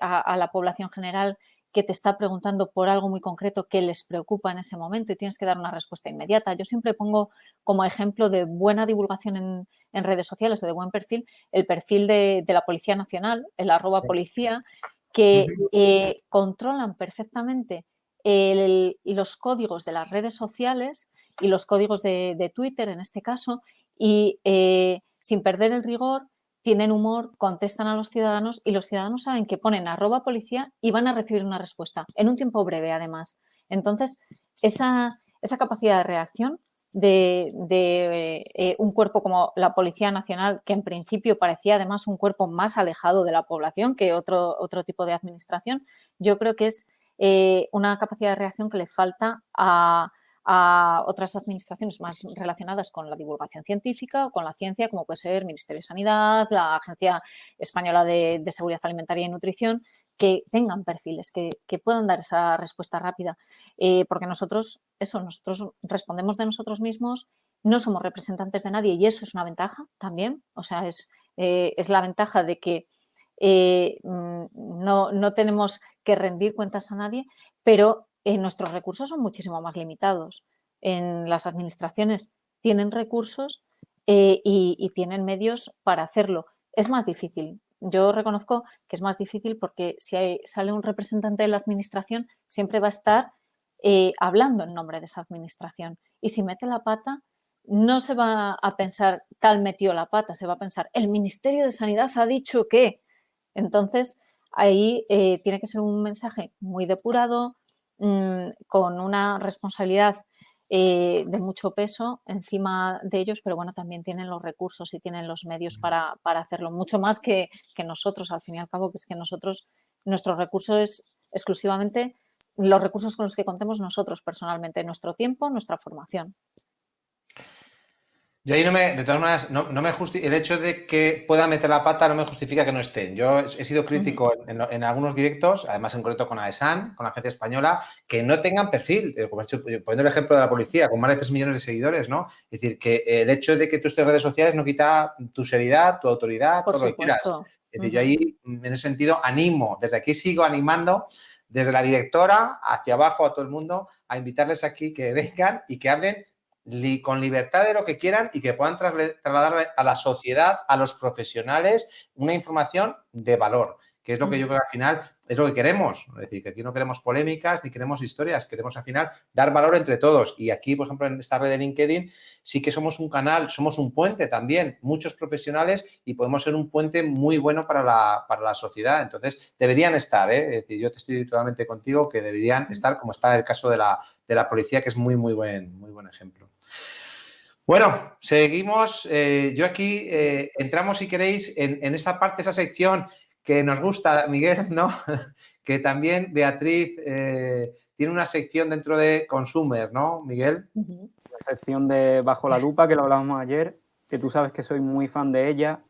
a la población general que te está preguntando por algo muy concreto que les preocupa en ese momento y tienes que dar una respuesta inmediata. Yo siempre pongo como ejemplo de buena divulgación en redes sociales o de buen perfil, el perfil de la Policía Nacional, el @policía, que controlan perfectamente los códigos de las redes sociales y los códigos de Twitter en este caso, y sin perder el rigor, tienen humor, contestan a los ciudadanos y los ciudadanos saben que ponen @policía y van a recibir una respuesta en un tiempo breve, además. Entonces, esa capacidad de reacción de un cuerpo como la Policía Nacional, que en principio parecía además un cuerpo más alejado de la población que otro tipo de administración, yo creo que es una capacidad de reacción que le falta a otras administraciones más relacionadas con la divulgación científica o con la ciencia, como puede ser el Ministerio de Sanidad, la Agencia Española de Seguridad Alimentaria y Nutrición, que tengan perfiles, que puedan dar esa respuesta rápida. Porque nosotros respondemos de nosotros mismos, no somos representantes de nadie y eso es una ventaja también. O sea, es la ventaja de que no tenemos que rendir cuentas a nadie, pero nuestros recursos son muchísimo más limitados. En las administraciones tienen recursos y tienen medios para hacerlo. Es más difícil. Yo reconozco que es más difícil porque si sale un representante de la administración, siempre va a estar hablando en nombre de esa administración. Y si mete la pata, no se va a pensar tal metió la pata, se va a pensar el Ministerio de Sanidad ha dicho que. Entonces, ahí tiene que ser un mensaje muy depurado, con una responsabilidad de mucho peso encima de ellos, pero bueno, también tienen los recursos y tienen los medios para hacerlo, mucho más que nosotros, al fin y al cabo, que es que nosotros, nuestro recurso es exclusivamente los recursos con los que contemos nosotros personalmente, nuestro tiempo, nuestra formación. Yo ahí de todas maneras, no me el hecho de que pueda meter la pata no me justifica que no estén. Yo he sido crítico en algunos directos, además en concreto con AESAN, con la agencia española, que no tengan perfil, como he hecho, poniendo el ejemplo de la policía, con más de 3 millones de seguidores, ¿no? Es decir, que el hecho de que tú estés en redes sociales no quita tu seriedad, tu autoridad, Por todo lo que quieras. supuesto. Es decir, yo ahí, en ese sentido, animo, desde aquí sigo animando, desde la directora hacia abajo a todo el mundo, a invitarles aquí que vengan y que hablen con libertad de lo que quieran y que puedan trasladar a la sociedad, a los profesionales, una información de valor, que es lo que yo creo que al final es lo que queremos. Es decir, que aquí no queremos polémicas ni queremos historias, queremos al final dar valor entre todos. Y aquí, por ejemplo, en esta red de LinkedIn, sí que somos un canal, somos un puente también, muchos profesionales, y podemos ser un puente muy bueno para la sociedad. Entonces, deberían estar, ¿eh? Es decir, yo te estoy totalmente contigo que deberían estar, como está el caso de la policía, que es muy buen ejemplo. Bueno, seguimos. Yo aquí entramos, si queréis, en esa parte, esa sección que nos gusta, Miguel, ¿no? Que también Beatriz tiene una sección dentro de Consumer, ¿no, Miguel? La sección de Bajo la Lupa, que lo hablábamos ayer, que tú sabes que soy muy fan de ella.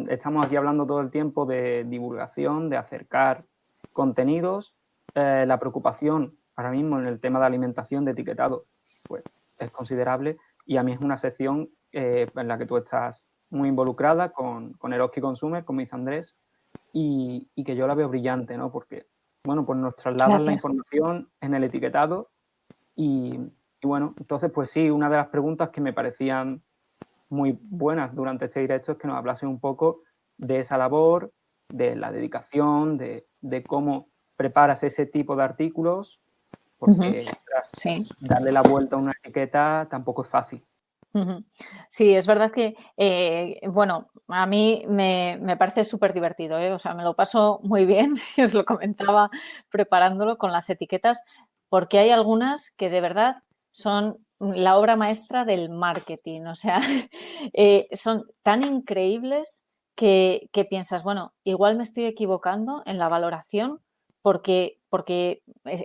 Estamos aquí hablando todo el tiempo de divulgación, de acercar contenidos. La preocupación ahora mismo en el tema de alimentación, de etiquetado, pues es considerable, y a mí es una sección en la que tú estás muy involucrada con Eroski Consumer, como dice Andrés, y que yo la veo brillante, ¿no? Porque, bueno, pues nos trasladan la información en el etiquetado y bueno, entonces, pues sí, una de las preguntas que me parecían muy buenas durante este directo es que nos hablasen un poco de esa labor, de la dedicación, de cómo preparas ese tipo de artículos, porque Sí. darle la vuelta a una etiqueta tampoco es fácil. Sí, es verdad que, bueno, a mí me parece súper divertido, ¿eh? O sea, me lo paso muy bien, y os lo comentaba preparándolo con las etiquetas, porque hay algunas que de verdad son la obra maestra del marketing, o sea, son tan increíbles que piensas, bueno, igual me estoy equivocando en la valoración porque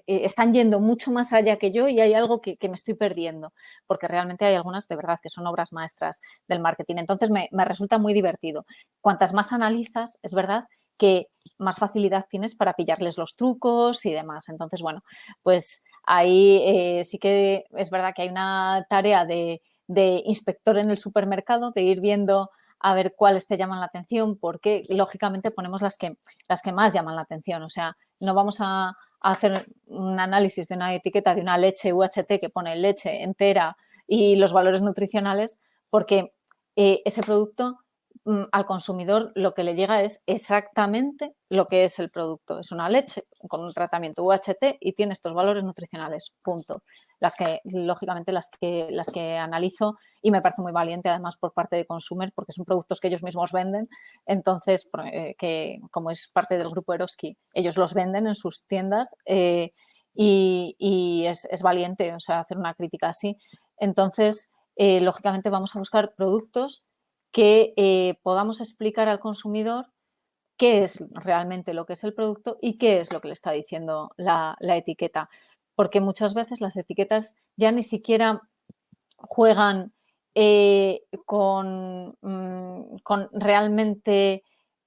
están yendo mucho más allá que yo y hay algo que me estoy perdiendo, porque realmente hay algunas de verdad que son obras maestras del marketing. Entonces me resulta muy divertido. Cuantas más analizas, es verdad que más facilidad tienes para pillarles los trucos y demás. Entonces, bueno, pues ahí sí que es verdad que hay una tarea de inspector en el supermercado, de ir viendo a ver cuáles te llaman la atención, porque lógicamente ponemos las que más llaman la atención. O sea, no vamos a hacer un análisis de una etiqueta de una leche UHT que pone leche entera y los valores nutricionales, porque ese producto al consumidor lo que le llega es exactamente lo que es el producto. Es una leche con un tratamiento UHT y tiene estos valores nutricionales, punto. Lógicamente, las que analizo, y me parece muy valiente además por parte de Consumer, porque son productos que ellos mismos venden, entonces, que como es parte del grupo Eroski, ellos los venden en sus tiendas y es valiente, o sea, hacer una crítica así. Entonces, lógicamente vamos a buscar productos que podamos explicar al consumidor qué es realmente lo que es el producto y qué es lo que le está diciendo la etiqueta. Porque muchas veces las etiquetas ya ni siquiera juegan con realmente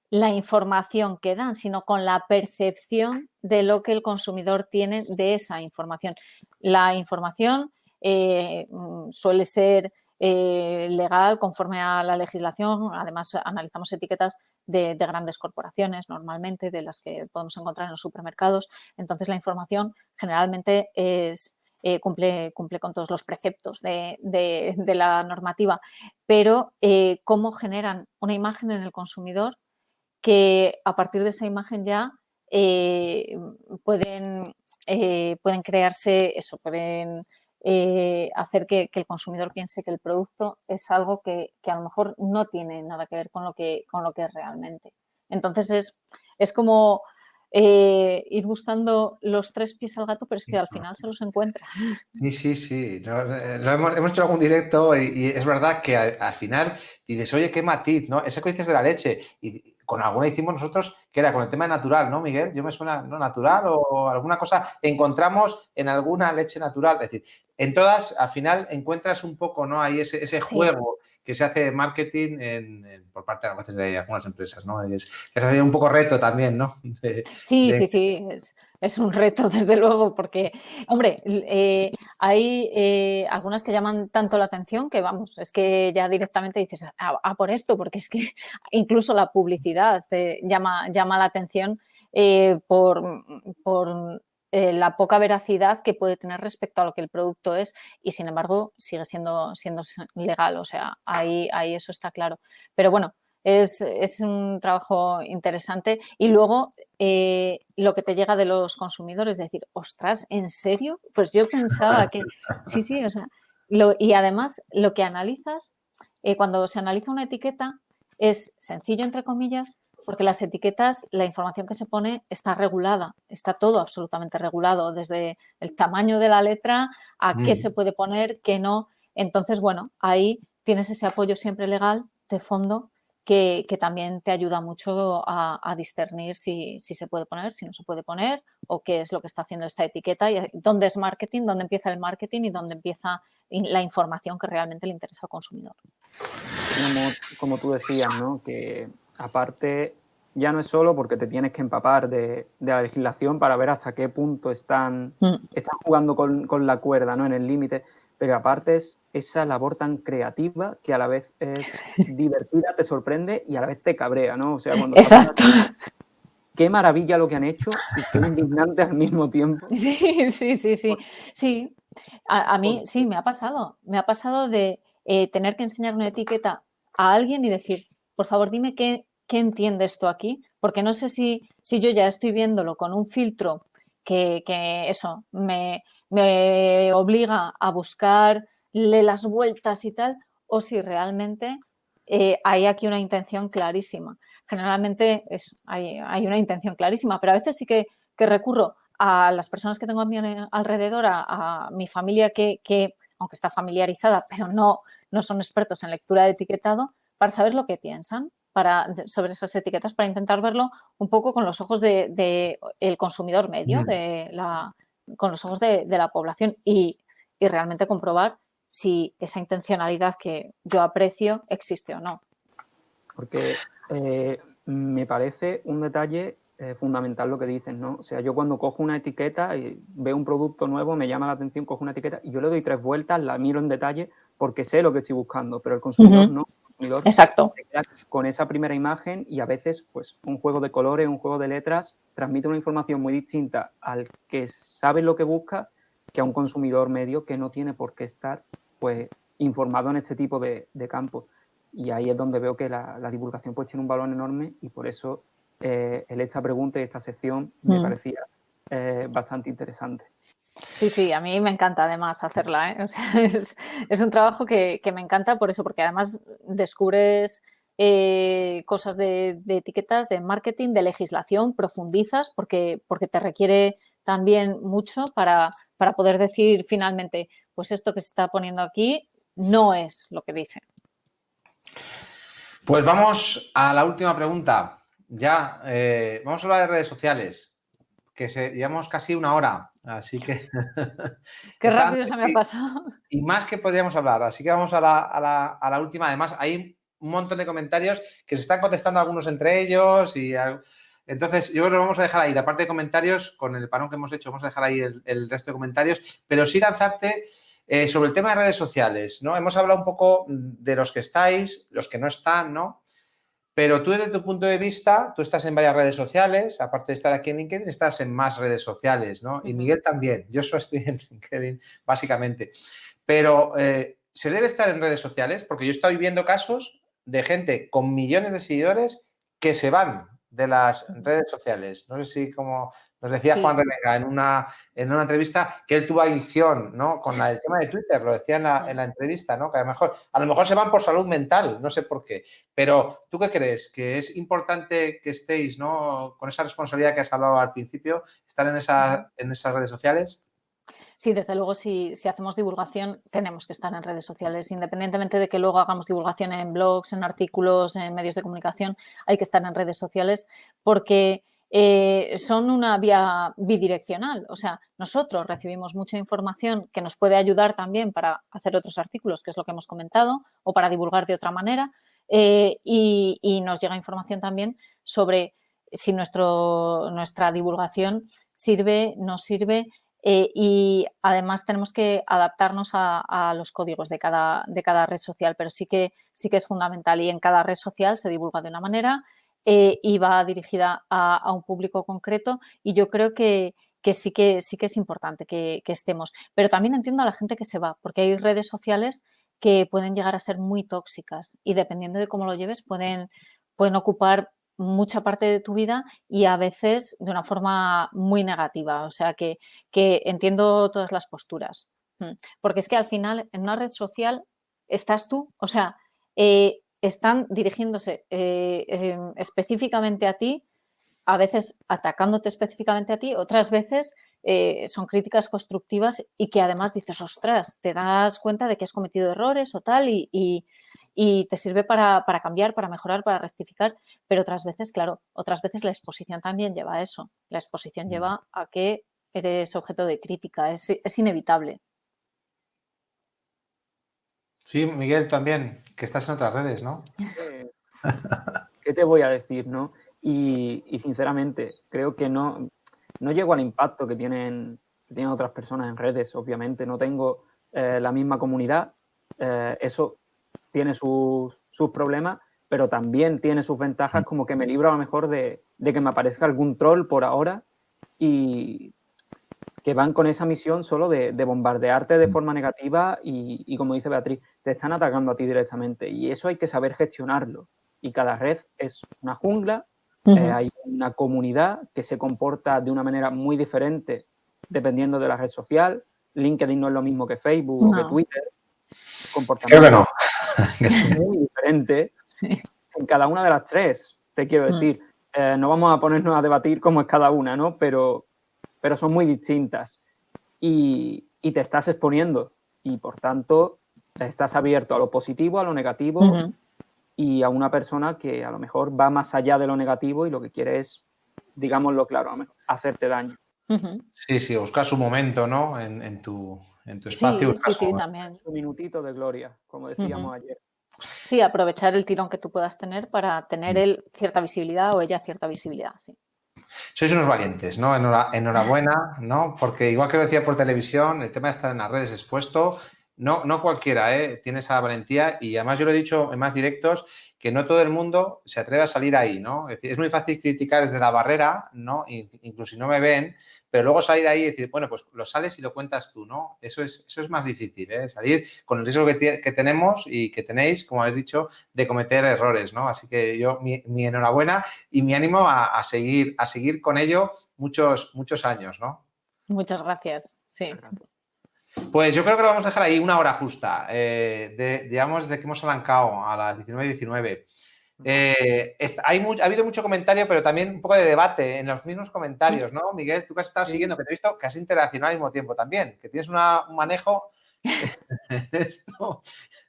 la información que dan, sino con la percepción de lo que el consumidor tiene de esa información. La información suele ser legal conforme a la legislación. Además, analizamos etiquetas de grandes corporaciones, normalmente, de las que podemos encontrar en los supermercados. Entonces, la información generalmente cumple con todos los preceptos de la normativa, pero cómo generan una imagen en el consumidor que a partir de esa imagen ya pueden crearse eso, pueden hacer que el consumidor piense que el producto es algo que a lo mejor no tiene nada que ver con lo que es realmente. Entonces es como ir buscando los 3 pies al gato, pero es que al final se los encuentras. Sí. Hemos hecho algún directo y es verdad que al final dices, oye, qué matiz, ¿no? Ese que dices de la leche. Y con alguna hicimos nosotros, que era con el tema de natural, ¿no, Miguel? Yo me suena, ¿no? Natural o alguna cosa encontramos en alguna leche natural. Es decir, en todas, al final, encuentras un poco, ¿no? Ahí ese juego que se hace de marketing por parte a veces de algunas empresas, ¿no? Es un poco reto también, ¿no? Sí, es un reto, desde luego, porque, hombre, hay algunas que llaman tanto la atención que, vamos, es que ya directamente dices, por esto, porque es que incluso la publicidad llama la atención por la poca veracidad que puede tener respecto a lo que el producto es y, sin embargo, sigue siendo legal, o sea, ahí eso está claro. Pero bueno, es un trabajo interesante y luego lo que te llega de los consumidores, decir, ostras, ¿en serio? Pues yo pensaba que sí, o sea, y además lo que analizas, cuando se analiza una etiqueta es sencillo, entre comillas, porque las etiquetas, la información que se pone está regulada, está todo absolutamente regulado, desde el tamaño de la letra a qué se puede poner, qué no. Entonces, bueno, ahí tienes ese apoyo siempre legal de fondo que también te ayuda mucho a discernir si se puede poner, si no se puede poner o qué es lo que está haciendo esta etiqueta y dónde es marketing, dónde empieza el marketing y dónde empieza la información que realmente le interesa al consumidor. Como tú decías, ¿no? Que aparte ya no es solo porque te tienes que empapar de la legislación para ver hasta qué punto están jugando con la cuerda, ¿no? En el límite, pero aparte es esa labor tan creativa que a la vez es divertida, te sorprende y a la vez te cabrea, ¿no? O sea, cuando exacto. Qué maravilla lo que han hecho y qué indignante al mismo tiempo. Sí. A mí sí, me ha pasado de tener que enseñar una etiqueta a alguien y decir, por favor, dime qué entiende esto aquí, porque no sé si yo ya estoy viéndolo con un filtro que eso me obliga a buscarle las vueltas y tal, o si realmente hay aquí una intención clarísima. Generalmente hay una intención clarísima, pero a veces sí que recurro a las personas que tengo a mi alrededor, a mi familia que aunque está familiarizada, pero no son expertos en lectura de etiquetado, para saber lo que piensan sobre esas etiquetas, para intentar verlo un poco con los ojos de el consumidor medio, con los ojos de la población y realmente comprobar si esa intencionalidad que yo aprecio existe o no. Porque me parece un detalle fundamental lo que dicen, ¿no? O sea, yo cuando cojo una etiqueta y veo un producto nuevo, me llama la atención, cojo una etiqueta y yo le doy 3 vueltas, la miro en detalle porque sé lo que estoy buscando, pero el consumidor no. El consumidor Exacto. se queda con esa primera imagen y a veces, pues, un juego de colores, un juego de letras transmite una información muy distinta al que sabe lo que busca que a un consumidor medio que no tiene por qué estar, pues, informado en este tipo de campos. Y ahí es donde veo que la divulgación pues tiene un valor enorme y por eso esta pregunta y esta sección me parecía bastante interesante. Sí, a mí me encanta además hacerla, ¿eh? O sea, es un trabajo que me encanta por eso, porque además descubres cosas de etiquetas, de marketing, de legislación, profundizas porque te requiere también mucho para poder decir finalmente, pues esto que se está poniendo aquí no es lo que dice. Pues vamos a la última pregunta. Ya, vamos a hablar de redes sociales, que llevamos casi 1 hora, así que... Qué rápido se me ha pasado. Y más que podríamos hablar, así que vamos a la última. Además, hay un montón de comentarios que se están contestando algunos entre ellos y... Entonces, yo creo que lo vamos a dejar ahí. La parte de comentarios, con el parón que hemos hecho, vamos a dejar ahí el resto de comentarios, pero sí lanzarte sobre el tema de redes sociales, ¿no? Hemos hablado un poco de los que estáis, los que no están, ¿no? Pero tú, desde tu punto de vista, tú estás en varias redes sociales, aparte de estar aquí en LinkedIn, estás en más redes sociales, ¿no? Y Miguel también. Yo solo estoy en LinkedIn, básicamente. Pero, ¿se debe estar en redes sociales? Porque yo estoy viendo casos de gente con millones de seguidores que se van de las redes sociales. No sé si Nos decía Sí. Juan Revenga en una entrevista que él tuvo adicción, ¿no? Con el tema de Twitter, lo decía en la entrevista, ¿no? Que a lo mejor se van por salud mental, no sé por qué. Pero, ¿tú qué crees? ¿Que es importante que estéis, ¿no? Con esa responsabilidad que has hablado al principio, estar en esas redes sociales? Sí, desde luego, si hacemos divulgación, tenemos que estar en redes sociales. Independientemente de que luego hagamos divulgación en blogs, en artículos, en medios de comunicación, hay que estar en redes sociales porque son una vía bidireccional. O sea, nosotros recibimos mucha información que nos puede ayudar también para hacer otros artículos, que es lo que hemos comentado, o para divulgar de otra manera. Y nos llega información también sobre si nuestra divulgación sirve, no sirve. Y además tenemos que adaptarnos a los códigos de cada red social, pero sí que es fundamental y en cada red social se divulga de una manera y va dirigida a un público concreto y yo creo que sí que es importante que estemos. Pero también entiendo a la gente que se va, porque hay redes sociales que pueden llegar a ser muy tóxicas y dependiendo de cómo lo lleves pueden ocupar mucha parte de tu vida y a veces de una forma muy negativa. O sea que entiendo todas las posturas. Porque es que al final en una red social estás tú, o sea, están dirigiéndose específicamente a ti, a veces atacándote específicamente a ti, otras veces son críticas constructivas y que además dices, ostras, te das cuenta de que has cometido errores o tal y te sirve para cambiar, para mejorar, para rectificar, pero otras veces, claro, otras veces la exposición también lleva a eso. La exposición lleva a que eres objeto de crítica, es inevitable. Sí, Miguel, también, que estás en otras redes, ¿no? ¿Qué te voy a decir, no? Y sinceramente, creo que no llego al impacto que tienen otras personas en redes, obviamente. No tengo la misma comunidad. Eso tiene sus problemas, pero también tiene sus ventajas, como que me libro a lo mejor de que me aparezca algún troll por ahora y que van con esa misión solo de bombardearte de forma negativa y como dice Beatriz, te están atacando a ti directamente y eso hay que saber gestionarlo. Y cada red es una jungla, hay una comunidad que se comporta de una manera muy diferente dependiendo de la red social. LinkedIn no es lo mismo que Facebook o que Twitter. Creo que no. Es muy diferente en cada una de las tres, te quiero decir. No vamos a ponernos a debatir cómo es cada una, ¿no? Pero son muy distintas y te estás exponiendo y, por tanto, estás abierto a lo positivo, a lo negativo y a una persona que a lo mejor va más allá de lo negativo y lo que quiere es, digámoslo claro, hacerte daño. Sí, buscar su momento, ¿no? En tu espacio. Sí, también. Su minutito de gloria, como decíamos ayer. Sí, aprovechar el tirón que tú puedas tener para tener él cierta visibilidad o ella cierta visibilidad, sí. Sois unos valientes, ¿no? Enhorabuena, ¿no? Porque igual que lo decía por televisión, el tema de estar en las redes expuesto, no cualquiera, tiene esa valentía y además yo lo he dicho en más directos que no todo el mundo se atreve a salir ahí, ¿no? Es muy fácil criticar desde la barrera, ¿no? Incluso si no me ven, pero luego salir ahí y decir, bueno, pues lo sales y lo cuentas tú, ¿no? Eso es más difícil, ¿eh? Salir con el riesgo que tenemos y que tenéis, como habéis dicho, de cometer errores, ¿no? Así que yo, mi enhorabuena y mi ánimo a seguir con ello muchos años, ¿no? Muchas gracias, sí. Pues yo creo que lo vamos a dejar ahí una hora justa, digamos, desde que hemos arrancado a las 19:19. Ha habido mucho comentario, pero también un poco de debate en los mismos comentarios, ¿no? Miguel, tú que has estado siguiendo, que te he visto que has interaccionado al mismo tiempo también, que tienes un manejo en esto.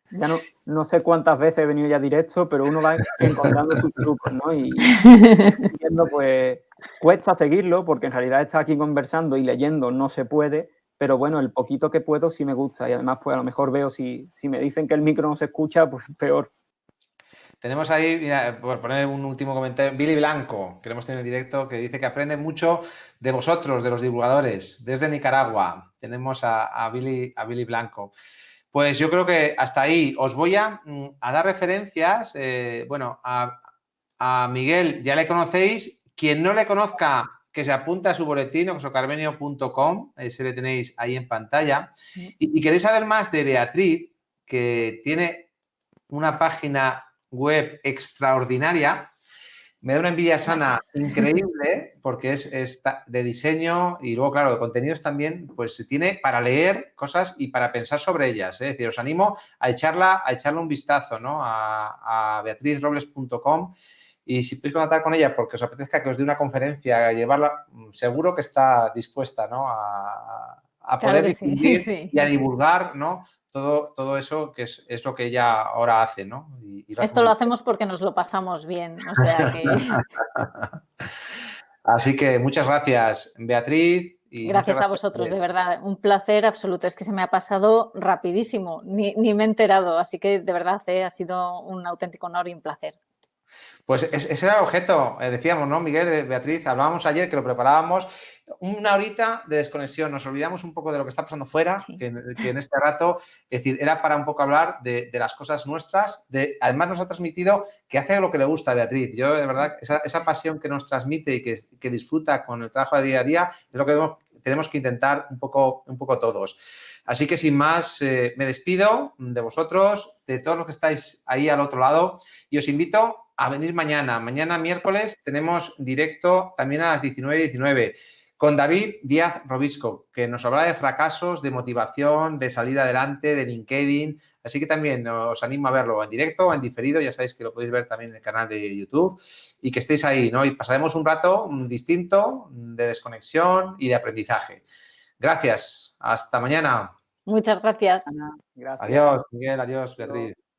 Ya no sé cuántas veces he venido ya directo, pero uno va encontrando sus trucos, ¿no? Y viendo, pues, cuesta seguirlo, porque en realidad estar aquí conversando y leyendo no se puede, pero bueno, el poquito que puedo sí me gusta y además, pues a lo mejor veo si me dicen que el micro no se escucha, pues peor. Tenemos ahí, mira, por poner un último comentario, Billy Blanco, que lo hemos tenido en directo, que dice que aprende mucho de vosotros, de los divulgadores, desde Nicaragua. Tenemos a Billy Blanco. Pues yo creo que hasta ahí os voy a dar referencias. Bueno, a Miguel ya le conocéis. Quien no le conozca, que se apunte a su boletín, oxocarmenio.com, ese le tenéis ahí en pantalla. Y si queréis saber más de Beatriz, que tiene una página web extraordinaria, Me da una envidia sana increíble porque es de diseño y luego, claro, de contenidos también, pues se tiene para leer cosas y para pensar sobre ellas. Es decir, os animo a echarle un vistazo, ¿no? A beatrizrobles.com y si podéis contactar con ella porque os apetezca que os dé una conferencia, a llevarla, seguro que está dispuesta, ¿no? A poder Claro que sí, difundir sí. y a divulgar, ¿no? Todo eso que es lo que ella ahora hace, ¿no? Y lo hace Esto muy lo bien. hacemos porque nos lo pasamos bien, o sea que Así que muchas gracias, Beatriz, y muchas gracias a gracias. vosotros, de verdad, un placer absoluto. Es que se me ha pasado rapidísimo, ni me he enterado, así que de verdad ha sido un auténtico honor y un placer. Pues ese era el objeto, decíamos, ¿no, Miguel, Beatriz? Hablábamos ayer que lo preparábamos, una horita de desconexión, nos olvidamos un poco de lo que está pasando fuera, Sí. que en este rato, es decir, era para un poco hablar de las cosas nuestras, además nos ha transmitido que hace lo que le gusta a Beatriz. Yo, de verdad, esa pasión que nos transmite y que disfruta con el trabajo de día a día es lo que tenemos que intentar un poco todos. Así que sin más, me despido de vosotros, de todos los que estáis ahí al otro lado y os invito a venir mañana. Mañana miércoles tenemos directo también a las 19:19 con David Díaz Robisco, que nos habla de fracasos, de motivación, de salir adelante, de LinkedIn. Así que también os animo a verlo en directo o en diferido. Ya sabéis que lo podéis ver también en el canal de YouTube y que estéis ahí, ¿no? Y pasaremos un rato distinto de desconexión y de aprendizaje. Gracias. Hasta mañana. Muchas gracias. Ana, gracias. Adiós, Miguel. Adiós, Adiós. Beatriz.